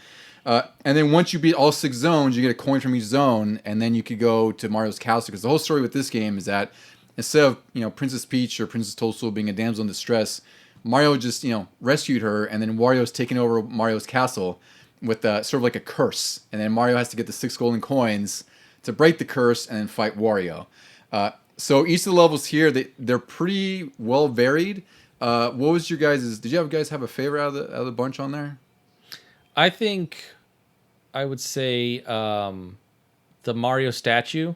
S1: And then once you beat all 6 zones, you get a coin from each zone, and then you could go to Mario's castle. Because the whole story with this game is that instead of Princess Peach or Princess Toadstool being a damsel in distress, Mario just rescued her, and then Wario's taken over Mario's castle with sort of like a curse, and then Mario has to get the 6 golden coins to break the curse and then fight Wario. So each of the levels here, they're pretty well varied. What was your guys'? Did you guys have a favorite out of the bunch on there?
S2: I think I would say the Mario statue.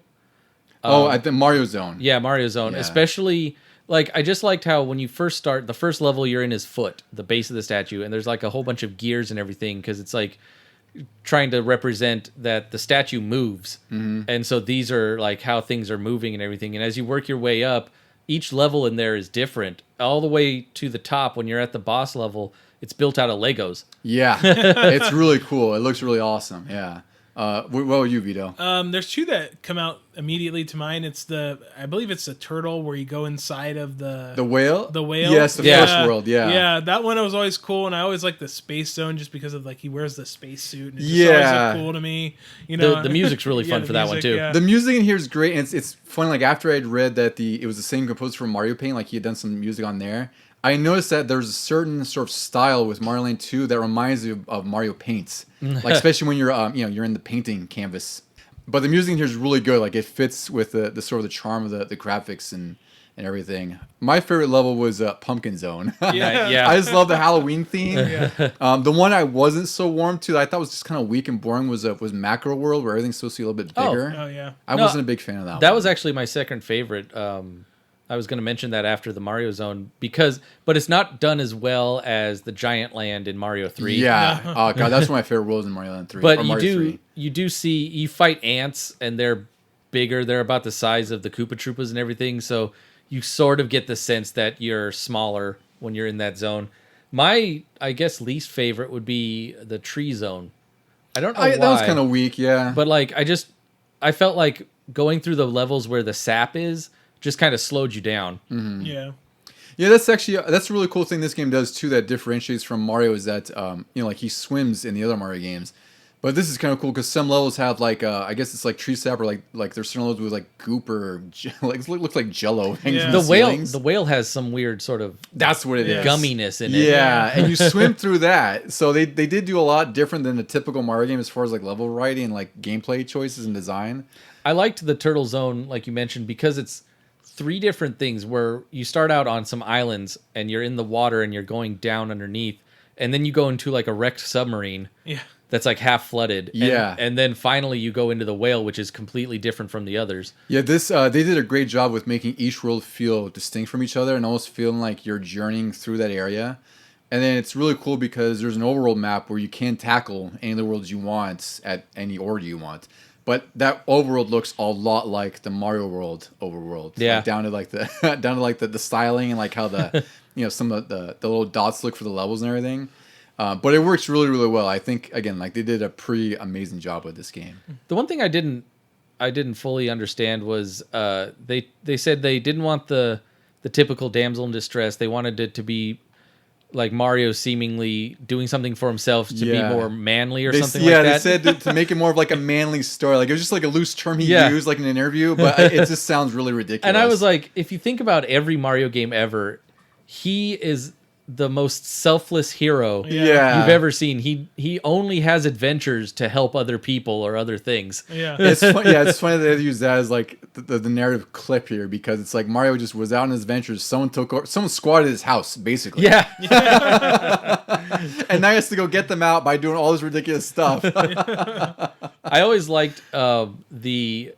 S1: At the Mario Zone.
S2: Yeah, Mario Zone.
S1: Yeah.
S2: Especially, like, I just liked how when you first start, the first level you're in is foot, the base of the statue, and there's like a whole bunch of gears and everything, because it's like trying to represent that the statue moves. Mm-hmm. And so these are like how things are moving and everything. And as you work your way up, each level in there is different. All the way to the top, when you're at the boss level, it's built out of Legos.
S1: Yeah, it's really cool. It looks really awesome. Yeah. What were you, Vito?
S3: There's 2 that come out immediately to mind. I believe it's the turtle where you go inside of the
S1: whale.
S3: The whale.
S1: Yes, the first world. Yeah.
S3: Yeah, that one was always cool, and I always like the Space Zone just because of like he wears the space suit. And it just always looked cool to me.
S2: The music's really fun for that one too.
S3: Yeah.
S1: The music in here is great, and it's funny. Like after I'd read that it was the same composer for Mario Paint, like he had done some music on there. I noticed that there's a certain sort of style with Mario Land 2 that reminds you of Mario Paints, like especially when you're you're in the painting canvas. But the music in here is really good. Like it fits with the sort of the charm of the graphics and everything. My favorite level was Pumpkin Zone.
S2: Yeah.
S1: I just love the Halloween theme. The one I wasn't so warm to, that I thought was just kind of weak and boring, was Macro World, where everything's supposed to be a little bit bigger.
S3: Oh yeah.
S1: I wasn't a big fan of that.
S2: That
S1: one.
S2: was actually my second favorite. I was going to mention that after the Mario Zone but it's not done as well as the Giant Land in Mario 3.
S1: Yeah. Oh god, that's one of my favorite worlds in Mario Land 3.
S2: But
S1: or Mario 3.
S2: You fight ants, and they're bigger. They're about the size of the Koopa Troopas and everything. So you sort of get the sense that you're smaller when you're in that zone. My, I guess, least favorite would be the Tree Zone. I don't know why.
S1: That was kind of weak, yeah.
S2: But like, I felt like going through the levels where the sap is just kind of slowed you down.
S3: Yeah.
S1: Yeah, that's a really cool thing this game does too that differentiates from Mario is that like he swims in the other Mario games, but this is kind of cool because some levels have like I guess it's like tree sap or like there's certain levels with like goop or like it looks like Jello hanging from
S3: Yeah.
S2: The whale has some weird sort of
S1: That's what it is.
S2: gumminess in it.
S1: Yeah, and you swim through that. So they did do a lot different than a typical Mario game as far as like level variety and like gameplay choices and design.
S2: I liked the Turtle Zone, like you mentioned, because it's 3 different things where you start out on some islands and you're in the water and you're going down underneath, and then you go into like a wrecked submarine
S3: Yeah.
S2: that's like half flooded.
S1: Yeah.
S2: And then finally you go into the whale, which is completely different from the others.
S1: Yeah, this they did a great job with making each world feel distinct from each other and almost feeling like you're journeying through that area. And then it's really cool because there's an overworld map where you can tackle any of the worlds you want at any order you want. But that overworld looks a lot like the Mario World overworld.
S2: Yeah.
S1: Like down to like the styling and like how the some of the little dots look for the levels and everything. But it works really, really well. I think again, like they did a pretty amazing job with this game.
S2: The one thing I didn't fully understand was they said they didn't want the typical damsel in distress. They wanted it to be like Mario seemingly doing something for himself to be more manly or something like that.
S1: Yeah, they said to make it more of like a manly story. Like it was just like a loose term he used like in an interview, but it just sounds really ridiculous.
S2: And I was like, if you think about every Mario game ever, he is the most selfless hero
S1: Yeah.
S2: you've ever seen. He only has adventures to help other people or other things.
S3: Yeah.
S1: it's funny that they use that as like the narrative clip here because it's like Mario just was out on his adventures. Someone squatted his house basically.
S2: Yeah.
S1: And now he has to go get them out by doing all this ridiculous stuff.
S2: I always liked the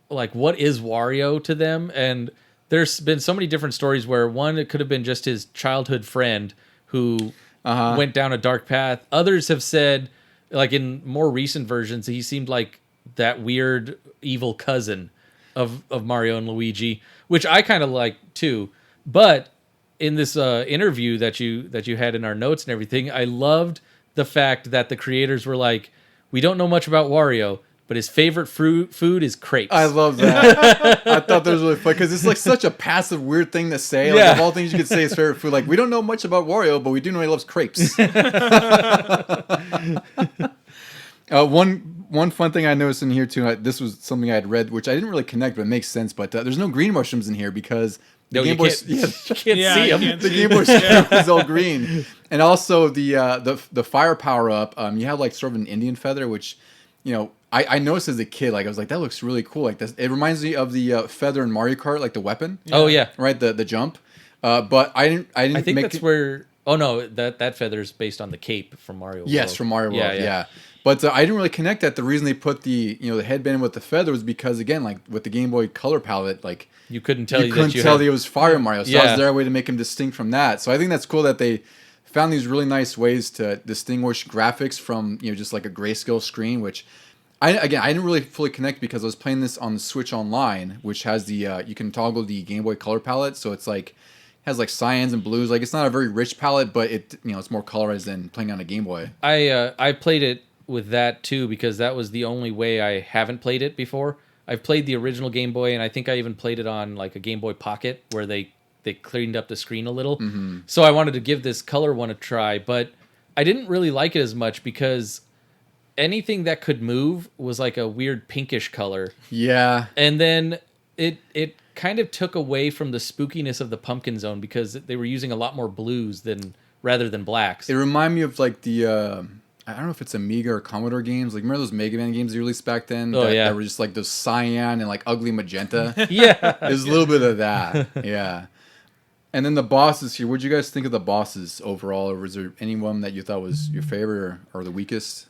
S2: like what is Wario to them, and there's been so many different stories where one, it could have been just his childhood friend who went down a dark path. Others have said, like in more recent versions, he seemed like that weird evil cousin of Mario and Luigi, which I kind of like too. But in this interview that you had in our notes and everything, I loved the fact that the creators were like, we don't know much about Wario, but his favorite food is crepes.
S1: I love that. I thought that was really fun because it's like such a passive, weird thing to say. Like of all things you could say his favorite food. Like we don't know much about Wario, but we do know he loves crepes. One fun thing I noticed in here too. This was something I had read, which I didn't really connect, but it makes sense. But there's no green mushrooms in here because the Game Boy,
S2: you can't see
S3: you
S2: him.
S3: can't
S1: the
S3: see
S1: Game Boy is all green, and also the fire power up. You have like sort of an Indian feather, which I noticed as a kid. Like I was like, that looks really cool. Like this, it reminds me of the feather in Mario Kart, like the weapon.
S2: Oh yeah,
S1: Right, the jump. But I didn't.
S2: I think
S1: make
S2: that's
S1: it,
S2: where. Oh no, that feather's based on the cape from Mario World.
S1: Yes, from Mario World.
S2: Yeah.
S1: Yeah. But I didn't really connect that. The reason they put the the headband with the feather was because again, like with the Game Boy Color palette, like
S2: You couldn't tell
S1: you couldn't
S2: that
S1: tell that it was Fire Mario. So that
S2: Yeah.
S1: was their way to make him distinct from that. So I think that's cool that they found these really nice ways to distinguish graphics from just like a grayscale screen, which I didn't really fully connect because I was playing this on the Switch Online, which has the you can toggle the Game Boy Color palette, so it's like has like cyans and blues. Like it's not a very rich palette, but it's more colorized than playing on a Game Boy.
S2: I played it with that too because that was the only way I haven't played it before. I've played the original Game Boy, and I think I even played it on like a Game Boy Pocket where they cleaned up the screen a little.
S1: Mm-hmm.
S2: So I wanted to give this color one a try, but I didn't really like it as much because anything that could move was like a weird pinkish color.
S1: Yeah.
S2: And then it kind of took away from the spookiness of the Pumpkin Zone because they were using a lot more blues rather than blacks.
S1: It reminded me of like the I don't know if it's Amiga or Commodore games. Like remember those Mega Man games they released back then?
S2: Oh, yeah.
S1: That were just like those cyan and like ugly magenta.
S2: Yeah.
S1: There's a little bit of that. Yeah. And then the bosses here. What'd you guys think of the bosses overall? Or was there anyone that you thought was your favorite or the weakest?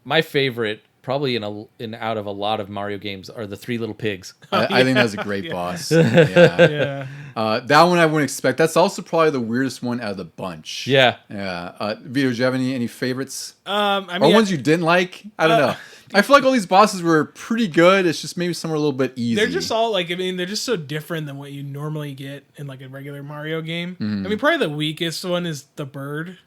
S2: My favorite, probably in out of a lot of Mario games, are the Three Little Pigs.
S1: I think that's a great boss. Yeah.
S3: Yeah.
S1: That one I wouldn't expect. That's also probably the weirdest one out of the bunch.
S2: Yeah.
S1: Yeah. Vito, do you have any favorites?
S3: I
S1: Or
S3: mean,
S1: ones you didn't like? I don't know. I feel like all these bosses were pretty good. It's just maybe some were a little bit easy.
S3: they're just all like, I mean, they're just so different than what you normally get in like a regular Mario game. I mean, probably the weakest one is the bird.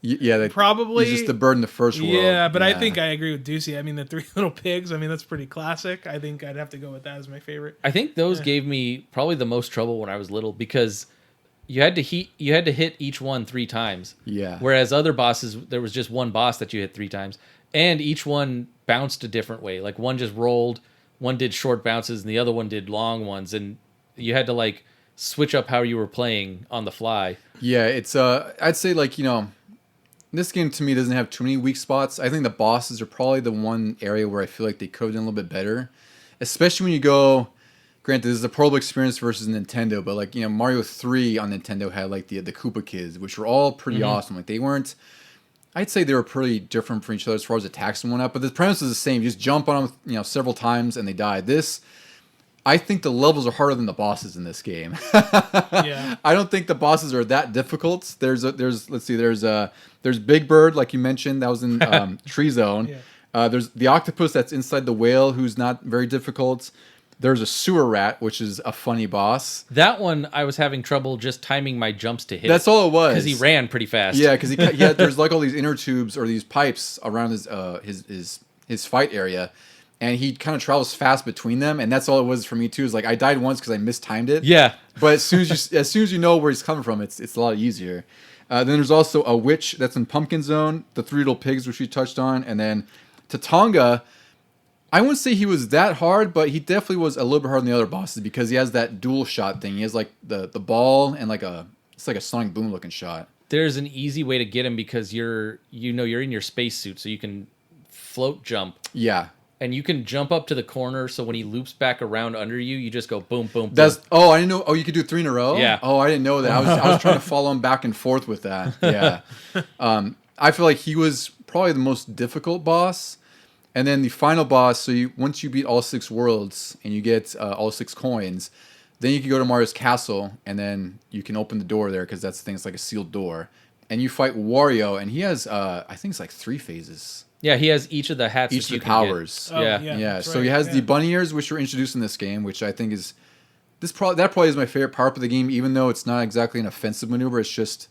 S1: Yeah,
S3: Probably
S1: he's just the bird in the first world.
S3: Yeah, but I think I agree with Ducey. I mean, the Three Little Pigs. I mean, that's pretty classic. I think I'd have to go with that as my favorite.
S2: I think those gave me probably the most trouble when I was little because you had to hit each one 3 times.
S1: Yeah.
S2: Whereas other bosses, there was just one boss that you hit 3 times, and each one bounced a different way. Like one just rolled, one did short bounces, and the other one did long ones, and you had to like switch up how you were playing on the fly.
S1: Yeah, it's I'd say like, this game to me doesn't have too many weak spots. I think the bosses are probably the one area where I feel like they could have done a little bit better. Especially when you go, granted this is a portable experience versus Nintendo, but like, Mario 3 on Nintendo had like the Koopa Kids, which were all pretty awesome. Like they weren't, I'd say they were pretty different from each other as far as attacks and whatnot, but the premise is the same. You just jump on them, several times and they die. I think the levels are harder than the bosses in this game.
S3: Yeah.
S1: I don't think the bosses are that difficult. There's Big Bird, like you mentioned, that was in Tree Zone.
S3: Yeah.
S1: There's the octopus that's inside the whale, who's not very difficult. There's a sewer rat, which is a funny boss.
S2: That one, I was having trouble just timing my jumps to hit.
S1: That's all it was.
S2: Because he ran pretty fast.
S1: Yeah, because there's like all these inner tubes or these pipes around his fight area. And he kind of travels fast between them, and that's all it was for me too. Is like I died once because I mistimed it.
S2: Yeah.
S1: But as soon as you know where he's coming from, it's a lot easier. Then there's also a witch that's in Pumpkin Zone, the 3 Little Pigs, which we touched on, and then Tatonga. I wouldn't say he was that hard, but he definitely was a little bit harder than the other bosses because he has that dual shot thing. He has like the ball and it's like a Sonic Boom looking shot.
S2: There's an easy way to get him because you're in your spacesuit, so you can float jump.
S1: Yeah.
S2: And you can jump up to the corner, so when he loops back around under you, you just go boom, boom, boom.
S1: I didn't know. Oh, you could do 3 in a row.
S2: Yeah.
S1: Oh, I didn't know that. I was trying to follow him back and forth with that. Yeah. I feel like he was probably the most difficult boss, and then the final boss. So once you beat all 6 worlds and you get all 6 coins, then you can go to Mario's castle, and then you can open the door there because that's the thing. It's like a sealed door, and you fight Wario, and he has I think it's like 3 phases.
S2: Yeah, he has each of the hats.
S1: Each
S2: that you
S1: of the
S2: can
S1: powers.
S2: get.
S3: Oh,
S1: Yeah. So
S3: right.
S1: he has
S3: Yeah.
S1: the bunny ears, which were introduced in this game, which I think is that probably is my favorite part of the game, even though it's not exactly an offensive maneuver. It's just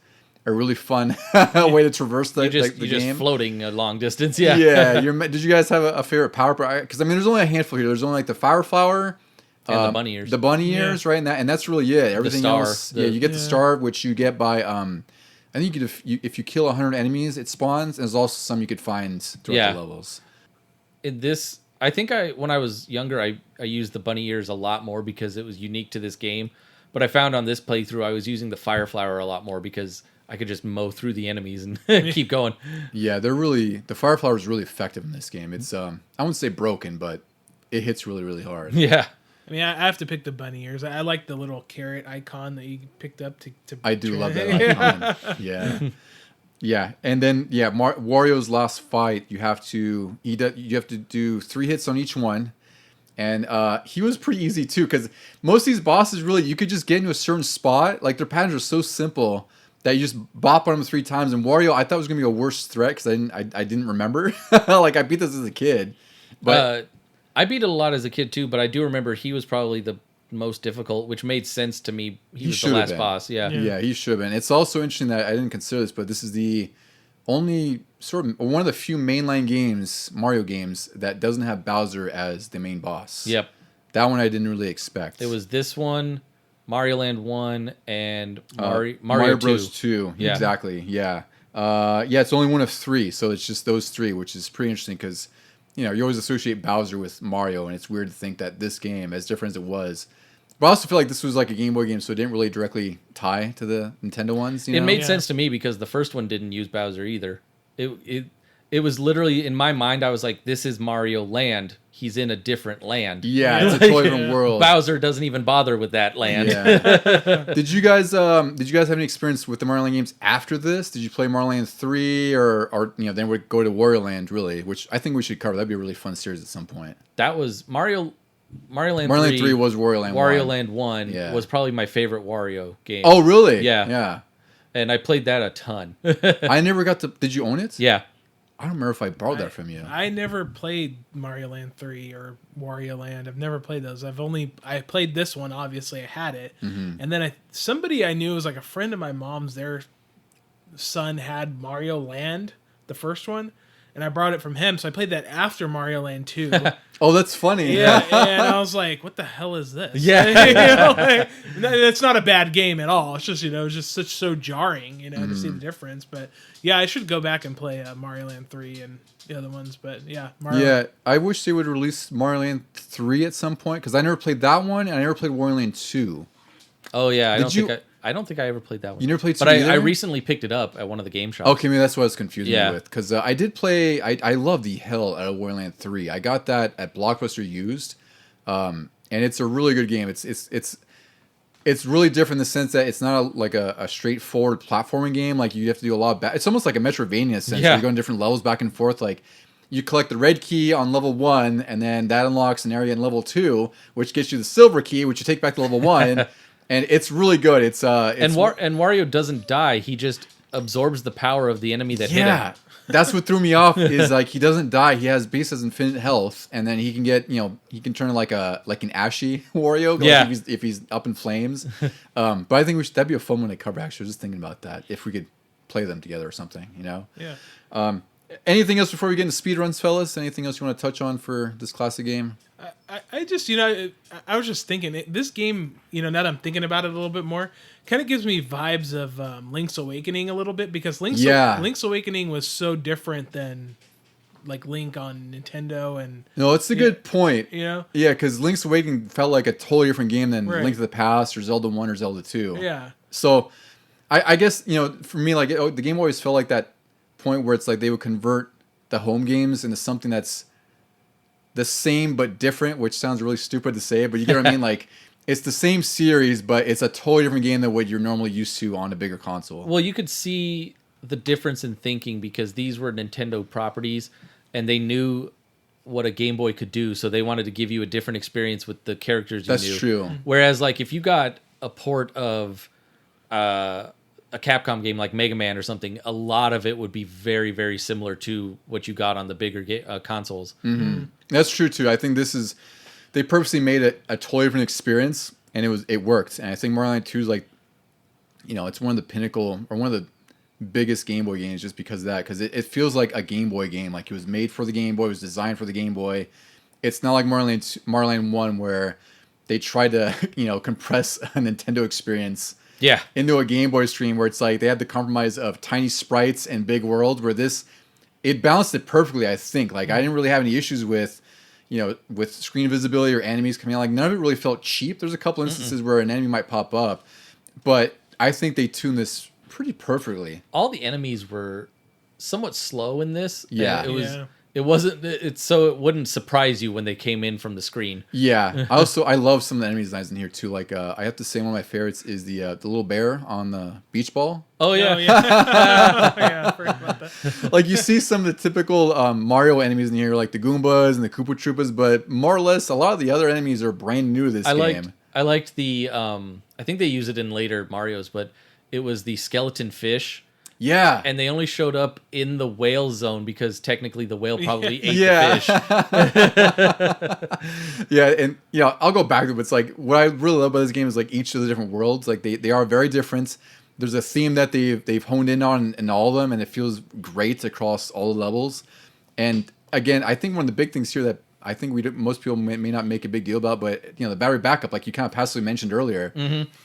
S1: a really fun way to traverse the
S2: You're
S1: game.
S2: just floating a long distance. Yeah.
S1: Yeah. Did you guys have a favorite power? Because I mean, there's only a handful here. There's only like the fire flower.
S2: And the bunny ears.
S1: The bunny ears, right? And that's really it. Everything
S2: star.
S1: else, you get the star, which you get by I think if you kill 100 enemies, it spawns, and there's also some you could find throughout the levels.
S2: In this, I think when I was younger, I used the bunny ears a lot more because it was unique to this game. But I found on this playthrough, I was using the fire flower a lot more because I could just mow through the enemies and keep going.
S1: Yeah, the fire flower is really effective in this game. It's I wouldn't say broken, but it hits really, really hard.
S2: Yeah.
S3: I mean, I have to pick the bunny ears. I like the little carrot icon that you picked up to
S1: I do love that icon. Yeah. Yeah, and then Wario's last fight, you have to do 3 hits on each one, and he was pretty easy too because most of these bosses really you could just get into a certain spot, like their patterns are so simple that you just bop on them 3 times. And Wario, I thought was gonna be a worse threat because I didn't remember. Like I beat this as a kid, but
S2: I beat it a lot as a kid too. But I do remember he was probably the most difficult, which made sense to me. He was the last boss.
S1: Yeah, he should have been. It's also interesting that I didn't consider this, but this is the only one of the few mainline games, Mario games, that doesn't have Bowser as the main boss.
S2: Yep.
S1: That one I didn't really expect.
S2: It was this one, Mario Land 1, and Mario
S1: Bros.
S2: 2.
S1: 2. Yeah. Exactly. Yeah. It's only one of 3, so it's just those 3, which is pretty interesting because you always associate Bowser with Mario, and it's weird to think that this game, as different as it was. But I also feel like this was like a Game Boy game, so it didn't really directly tie to the Nintendo ones.
S2: It made sense to me because the first one didn't use Bowser either. It was literally, in my mind, I was like, this is Mario Land. He's in a different land.
S1: Yeah, it's a totally different world.
S2: Bowser doesn't even bother with that land.
S1: Yeah. Did you guys have any experience with the Mario Land games after this? Did you play Mario Land 3 or then we'd go to Wario Land, really, which I think we should cover. That'd be a really fun series at some point.
S2: That was Mario Land
S1: 3 was Wario Land 1.
S2: Wario Land 1 was probably my favorite Wario game.
S1: Oh, really?
S2: Yeah.
S1: Yeah.
S2: And I played that a ton.
S1: I never got to... Did you own it?
S2: Yeah.
S1: I don't remember if I borrowed that from you.
S3: I never played Mario Land 3 or Wario Land. I've never played those. I played this one, obviously I had it. Mm-hmm. And then somebody I knew was like a friend of my mom's, their son had Mario Land, the first one, and I borrowed it from him. So I played that after Mario Land 2.
S1: Oh, that's funny.
S3: Yeah, and I was like, "What the hell is this?"
S2: Yeah.
S3: You know, like, it's not a bad game at all. It's just it's just so jarring, to see the difference. But yeah, I should go back and play Mario Land 3 and the other ones. But yeah, Mario.
S1: Yeah, I wish they would release Mario Land 3 at some point because I never played that one and I never played Mario Land 2.
S2: Oh yeah,
S1: Did
S2: I don't think I ever played that one.
S1: You never played 2
S2: but
S1: either?
S2: I recently picked it up at one of the game shops.
S1: Okay, maybe that's what I was confusing
S2: Yeah.
S1: you with. Because I did play, I love the hell out of Mario Land 3. I got that at Blockbuster used, and it's a really good game. It's really different in the sense that it's not like a straightforward platforming game. Like you have to do a lot of it's almost like a Metroidvania in a sense.
S2: Yeah.
S1: You go in different levels back and forth. Like you collect the red key on level 1, and then that unlocks an area in level 2, which gets you the silver key, which you take back to level 1. And it's really good. It's
S2: and Wario doesn't die. He just absorbs the power of the enemy that hit him.
S1: That's what threw me off. Is like he doesn't die. He has has infinite health, and then he can get he can turn like an ashy Wario.
S2: Yeah.
S1: Like if he's up in flames. But I think that'd be a fun one to cover. Actually, I was just thinking about that if we could play them together or something.
S3: Yeah.
S1: Anything else before we get into speedruns, fellas? Anything else you want to touch on for this classic game?
S3: I just, I was just thinking, this game, now that I'm thinking about it a little bit more, kind of gives me vibes of Link's Awakening a little bit, because Link's Awakening was so different than, like, Link on Nintendo. And
S1: no, it's a good point.
S3: Yeah,
S1: because Link's Awakening felt like a totally different game than
S3: Right.
S1: Link to the Past or Zelda 1 or Zelda 2.
S3: Yeah.
S1: So, I guess, for me, like, the game always felt like that point where it's like they would convert the home games into something that's the same but different, which sounds really stupid to say, but you get what I mean? Like, it's the same series, but it's a totally different game than what you're normally used to on a bigger console.
S2: Well, you could see the difference in thinking because these were Nintendo properties and they knew what a Game Boy could do, so they wanted to give you a different experience with the characters you knew.
S1: That's true.
S2: Whereas, like, if you got a port of a Capcom game like Mega Man or something, a lot of it would be very, very similar to what you got on the bigger consoles.
S1: Mm-hmm. That's true too. I think they purposely made it a totally different experience, and it worked. And I think Mario Land 2 is like, it's one of the pinnacle or one of the biggest Game Boy games just because of that. Because it feels like a Game Boy game. Like it was made for the Game Boy, it was designed for the Game Boy. It's not like Mario Land 1 where they tried to compress a Nintendo experience into a Game Boy stream, where it's like they had the compromise of tiny sprites and big world, where it balanced it perfectly, I think. Like I didn't really have any issues with with screen visibility or enemies coming out. Like none of it really felt cheap. There's a couple instances where an enemy might pop up, but I think they tuned this pretty perfectly.
S2: All the enemies were somewhat slow in this.
S1: Yeah.
S2: It wasn't so it wouldn't surprise you when they came in from the screen.
S1: Yeah. I love some of the enemy designs in here too. Like I have to say one of my favorites is the little bear on the beach ball.
S2: Oh yeah.
S3: Yeah, I forgot about that.
S1: Like you see some of the typical Mario enemies in here, like the Goombas and the Koopa Troopas, but more or less a lot of the other enemies are brand new to this game.
S2: I liked the I think they use it in later Mario's, but it was the skeleton fish.
S1: Yeah.
S2: And they only showed up in the whale zone because technically the whale probably ate
S1: the fish. Yeah, and I'll go back to it, but it's like what I really love about this game is like each of the different worlds, like they are very different. There's a theme that they've honed in on in all of them, and it feels great across all the levels. And again, I think one of the big things here that I think most people may not make a big deal about, but the battery backup, like you kind of passively mentioned earlier,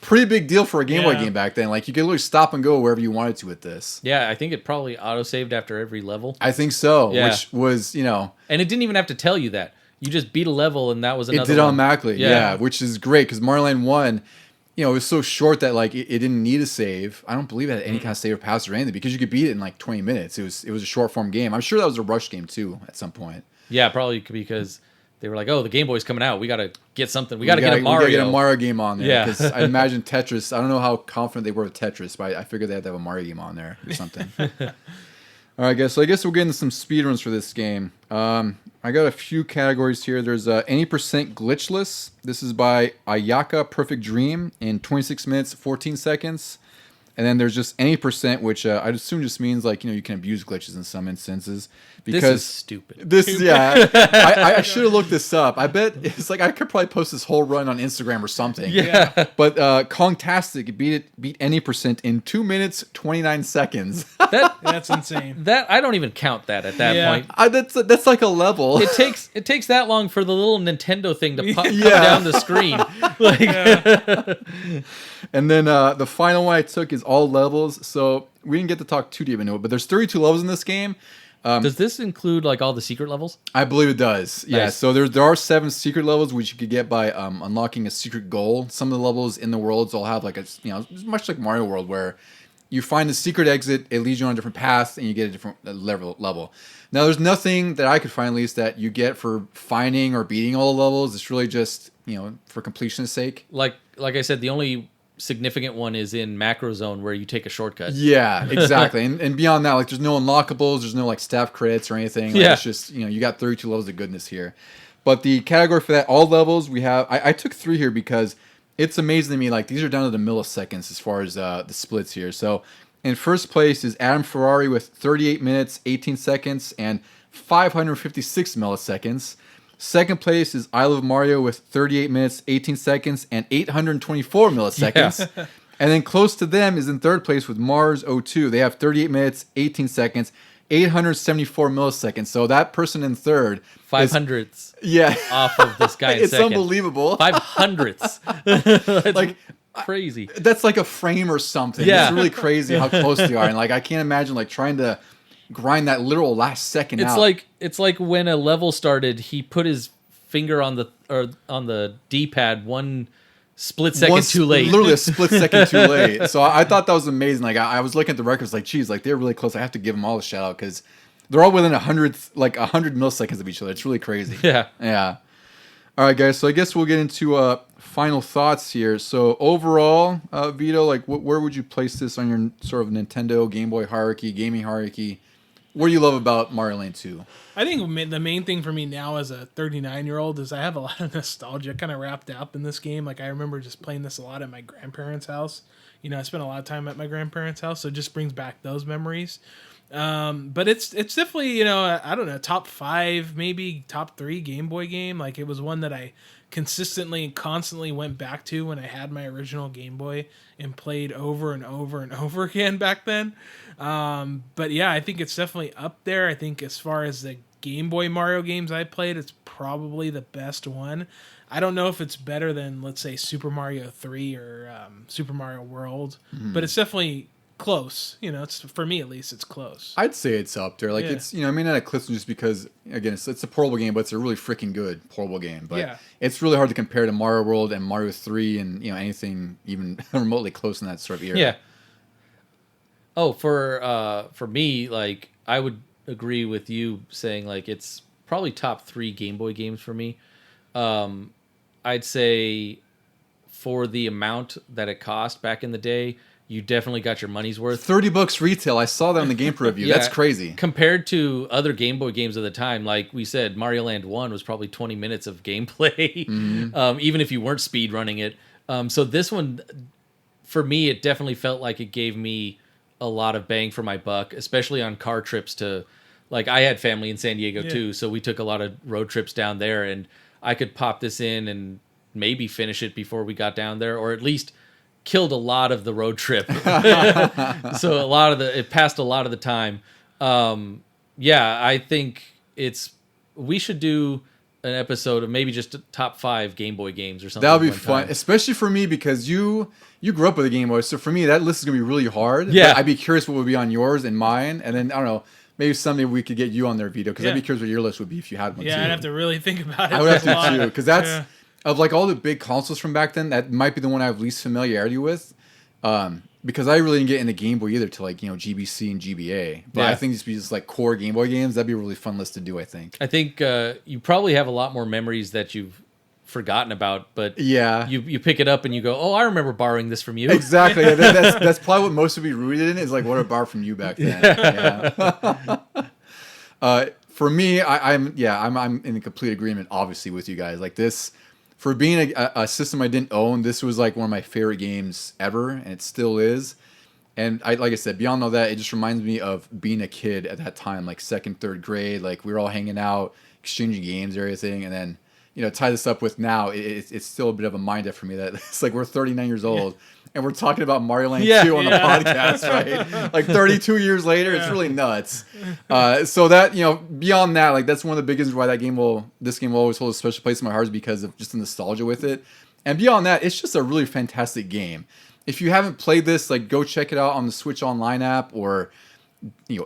S1: pretty big deal for a Game Boy game back then. Like you could literally stop and go wherever you wanted to with this.
S2: Yeah, I think it probably auto-saved after every level.
S1: I think so,
S2: Yeah.
S1: which was,
S2: And it didn't even have to tell you that. You just beat a level and that was another
S1: It did
S2: one.
S1: automatically, yeah, which is great because Mario Land 1, it was so short that like it didn't need a save. I don't believe it had any kind of save or pass or anything because you could beat it in like 20 minutes. It was a short form game. I'm sure that was a rush game too at some point.
S2: Yeah, probably because they were like, "Oh, the Game Boy's coming out. We got to get something. We got to get a Mario.
S1: We got to get a Mario game on there."
S2: Yeah.
S1: Because I imagine Tetris. I don't know how confident they were with Tetris, but I figured they had to have a Mario game on there or something. All right, guys. So I guess we'll get into some speedruns for this game. I got a few categories here. There's any percent glitchless. This is by Ayaka Perfect Dream in 26 minutes 14 seconds. And then there's just any percent, which I assume just means like, you can abuse glitches in some instances.
S2: This is stupid.
S1: I should have looked this up. I bet it's like I could probably post this whole run on Instagram or something.
S2: Yeah.
S1: But Kongtastic beat any percent in 2 minutes 29 seconds.
S3: That's insane.
S2: That I don't even count that at that
S3: Yeah.
S2: point.
S1: That's like a level.
S2: It takes that long for the little Nintendo thing to come
S1: Yeah.
S2: down the screen. Like,
S1: And then the final one I took is all levels. So we didn't get to talk too deep into it, but there's 32 levels in this game.
S2: does this include like all the secret levels?
S1: I believe it does. Yeah.
S2: Nice.
S1: So there are 7 secret levels which you could get by unlocking a secret goal. Some of the levels in the worlds will have like much like Mario World, where you find the secret exit, it leads you on a different path, and you get a different level. Now, there's nothing that I could find, at least, that you get for finding or beating all the levels. It's really just for completion's sake.
S2: Like I said, the only significant one is in Macro Zone where you take a shortcut.
S1: Yeah, exactly. and beyond that, like, there's no unlockables, there's no like staff crits or anything. Like,
S2: Yeah.
S1: it's just you got 32 levels of goodness here. But the category for that, all levels, we have. I took 3 here because it's amazing to me. Like, these are down to the milliseconds as far as the splits here. So in first place is Adam Ferrari with 38 minutes, 18 seconds, and 556 milliseconds. Second place is I Love Mario with 38 minutes, 18 seconds, and 824 milliseconds.
S2: Yeah.
S1: And then close to them is in third place with Mars 02. They have 38 minutes, 18 seconds, 874 milliseconds. So that person in third,
S2: 500ths
S1: yeah,
S2: off of this guy in
S1: it's
S2: second.
S1: unbelievable.
S2: 500ths.
S1: Like,
S2: crazy.
S1: that's like a frame or something.
S2: Yeah.
S1: It's really crazy how close they are, and like I can't imagine like trying to grind that literal last second out.
S2: It's like when a level started, he put his finger on the D-pad one split second too late.
S1: Literally a split second too late. So I thought that was amazing. Like I was looking at the records, like, geez, like they're really close. I have to give them all a shout out because they're all within 100 milliseconds of each other. It's really crazy.
S2: Yeah.
S1: Yeah. All right, guys. So I guess we'll get into final thoughts here. So overall, Vito, like, where would you place this on your sort of Nintendo Game Boy hierarchy, gaming hierarchy? What do you love about Mario Land 2?
S3: I think the main thing for me now as a 39-year-old is I have a lot of nostalgia kind of wrapped up in this game. Like, I remember just playing this a lot at my grandparents' house. I spent a lot of time at my grandparents' house, so it just brings back those memories. But it's definitely, I don't know, top 5, maybe top 3 Game Boy game. Like, it was one that I consistently and constantly went back to when I had my original Game Boy and played over and over and over again back then. But yeah, I think it's definitely up there. I think as far as the Game Boy Mario games I played, it's probably the best one. I don't know if it's better than, let's say, Super Mario 3 or Super Mario World, but it's definitely close. It's, for me at least, it's close.
S1: I'd say it's up there. Like,
S3: Yeah.
S1: it's, I mean, not a cliff just because, again, it's a portable game, but it's a really freaking good portable game. But
S3: Yeah.
S1: it's really hard to compare to Mario World and Mario 3 and, anything even remotely close in that sort of era.
S2: Yeah. Oh, for me, like, I would agree with you saying like it's probably top 3 Game Boy games for me. I'd say for the amount that it cost back in the day, you definitely got your money's worth.
S1: $30 retail. I saw that on the game review.
S2: Yeah.
S1: That's crazy.
S2: Compared to other Game Boy games of the time, like we said, Mario Land 1 was probably 20 minutes of gameplay, even if you weren't speed running it. So this one, for me, it definitely felt like it gave me a lot of bang for my buck, especially on car trips to, like, I had family in San Diego too, so we took a lot of road trips down there, and I could pop this in and maybe finish it before we got down there, or at least killed a lot of the road trip. So it passed a lot of the time. Yeah, I think we should do an episode of maybe just top 5 Game Boy games or something.
S1: That would be
S2: one
S1: fun,
S2: time.
S1: especially for me because you grew up with a Game Boy. So for me, that list is gonna be really hard.
S2: Yeah.
S1: But I'd be curious what would be on yours and mine, and then I don't know. Maybe someday we could get you on there, Vito, because
S3: Yeah.
S1: I'd be curious what your list would be if you had one.
S3: Yeah,
S1: too.
S3: I'd have to really think about it.
S1: I would have
S3: There's a lot.
S1: to too, because that's
S3: Yeah.
S1: of like all the big consoles from back then. That might be the one I have least familiarity with, because I really didn't get into Game Boy either till like GBC and GBA. But
S2: Yeah.
S1: I think just like core Game Boy games, that'd be a really fun list to do. I think.
S2: I think you probably have a lot more memories that you've forgotten about, but
S1: Yeah.
S2: you pick it up and you go, oh, I remember borrowing this from you.
S1: Exactly. That's probably what most would be rooted in is like what I borrowed from you back then. Yeah. For me, I'm in complete agreement, obviously, with you guys. Like this, for being a system I didn't own, this was like one of my favorite games ever, and it still is. And like I said, beyond all that, it just reminds me of being a kid at that time, like second, third grade. Like we were all hanging out, exchanging games, and everything. And then, tie this up with now, it's still a bit of a mind up for me that it's like we're 39 years old and we're talking about Mario Land 2 on the podcast, right? Like 32 years later, it's really nuts. So that, beyond that, like that's one of the biggest reasons why this game will always hold a special place in my heart is because of just the nostalgia with it. And beyond that, it's just a really fantastic game. If you haven't played this, like go check it out on the Switch Online app or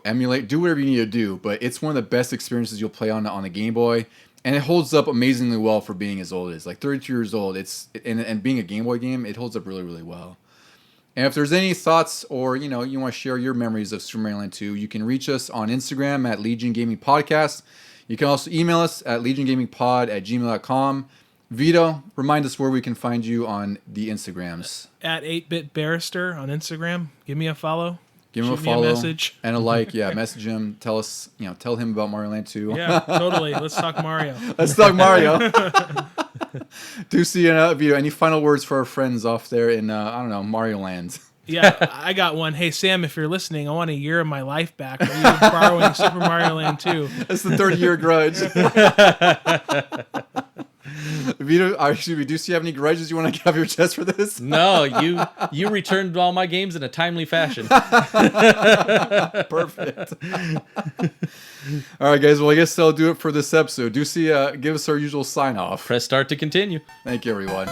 S1: emulate, do whatever you need to do. But it's one of the best experiences you'll play on the Game Boy, and it holds up amazingly well for being as old as like 32 years old. And being a Game Boy game, it holds up really, really well. And if there's any thoughts or you want to share your memories of Super Mario Land 2, you can reach us on Instagram at Legion Gaming Podcast. You can also email us at legiongamingpod@gmail.com. Vito, remind us where we can find you on the Instagrams.
S3: At 8-Bit Barrister on Instagram. Give me a follow.
S1: Give him a follow. Message. And a like. Yeah, message him. Tell him about Mario Land 2.
S3: Yeah, totally. Let's talk Mario.
S1: Let's talk Mario. Do see Vito, any final words for our friends off there in, Mario Land?
S3: Yeah, I got one. Hey, Sam, if you're listening, I want a year of my life back. Are you borrowing Super Mario Land 2?
S1: That's the 30-year grudge. Vito, actually, do you have any grudges you want to get off your chest for this?
S2: No, you returned all my games in a timely fashion.
S1: Perfect. All right, guys. Well, I guess that'll do it for this episode. Do give us our usual sign off.
S2: Press start to continue.
S1: Thank you, everyone.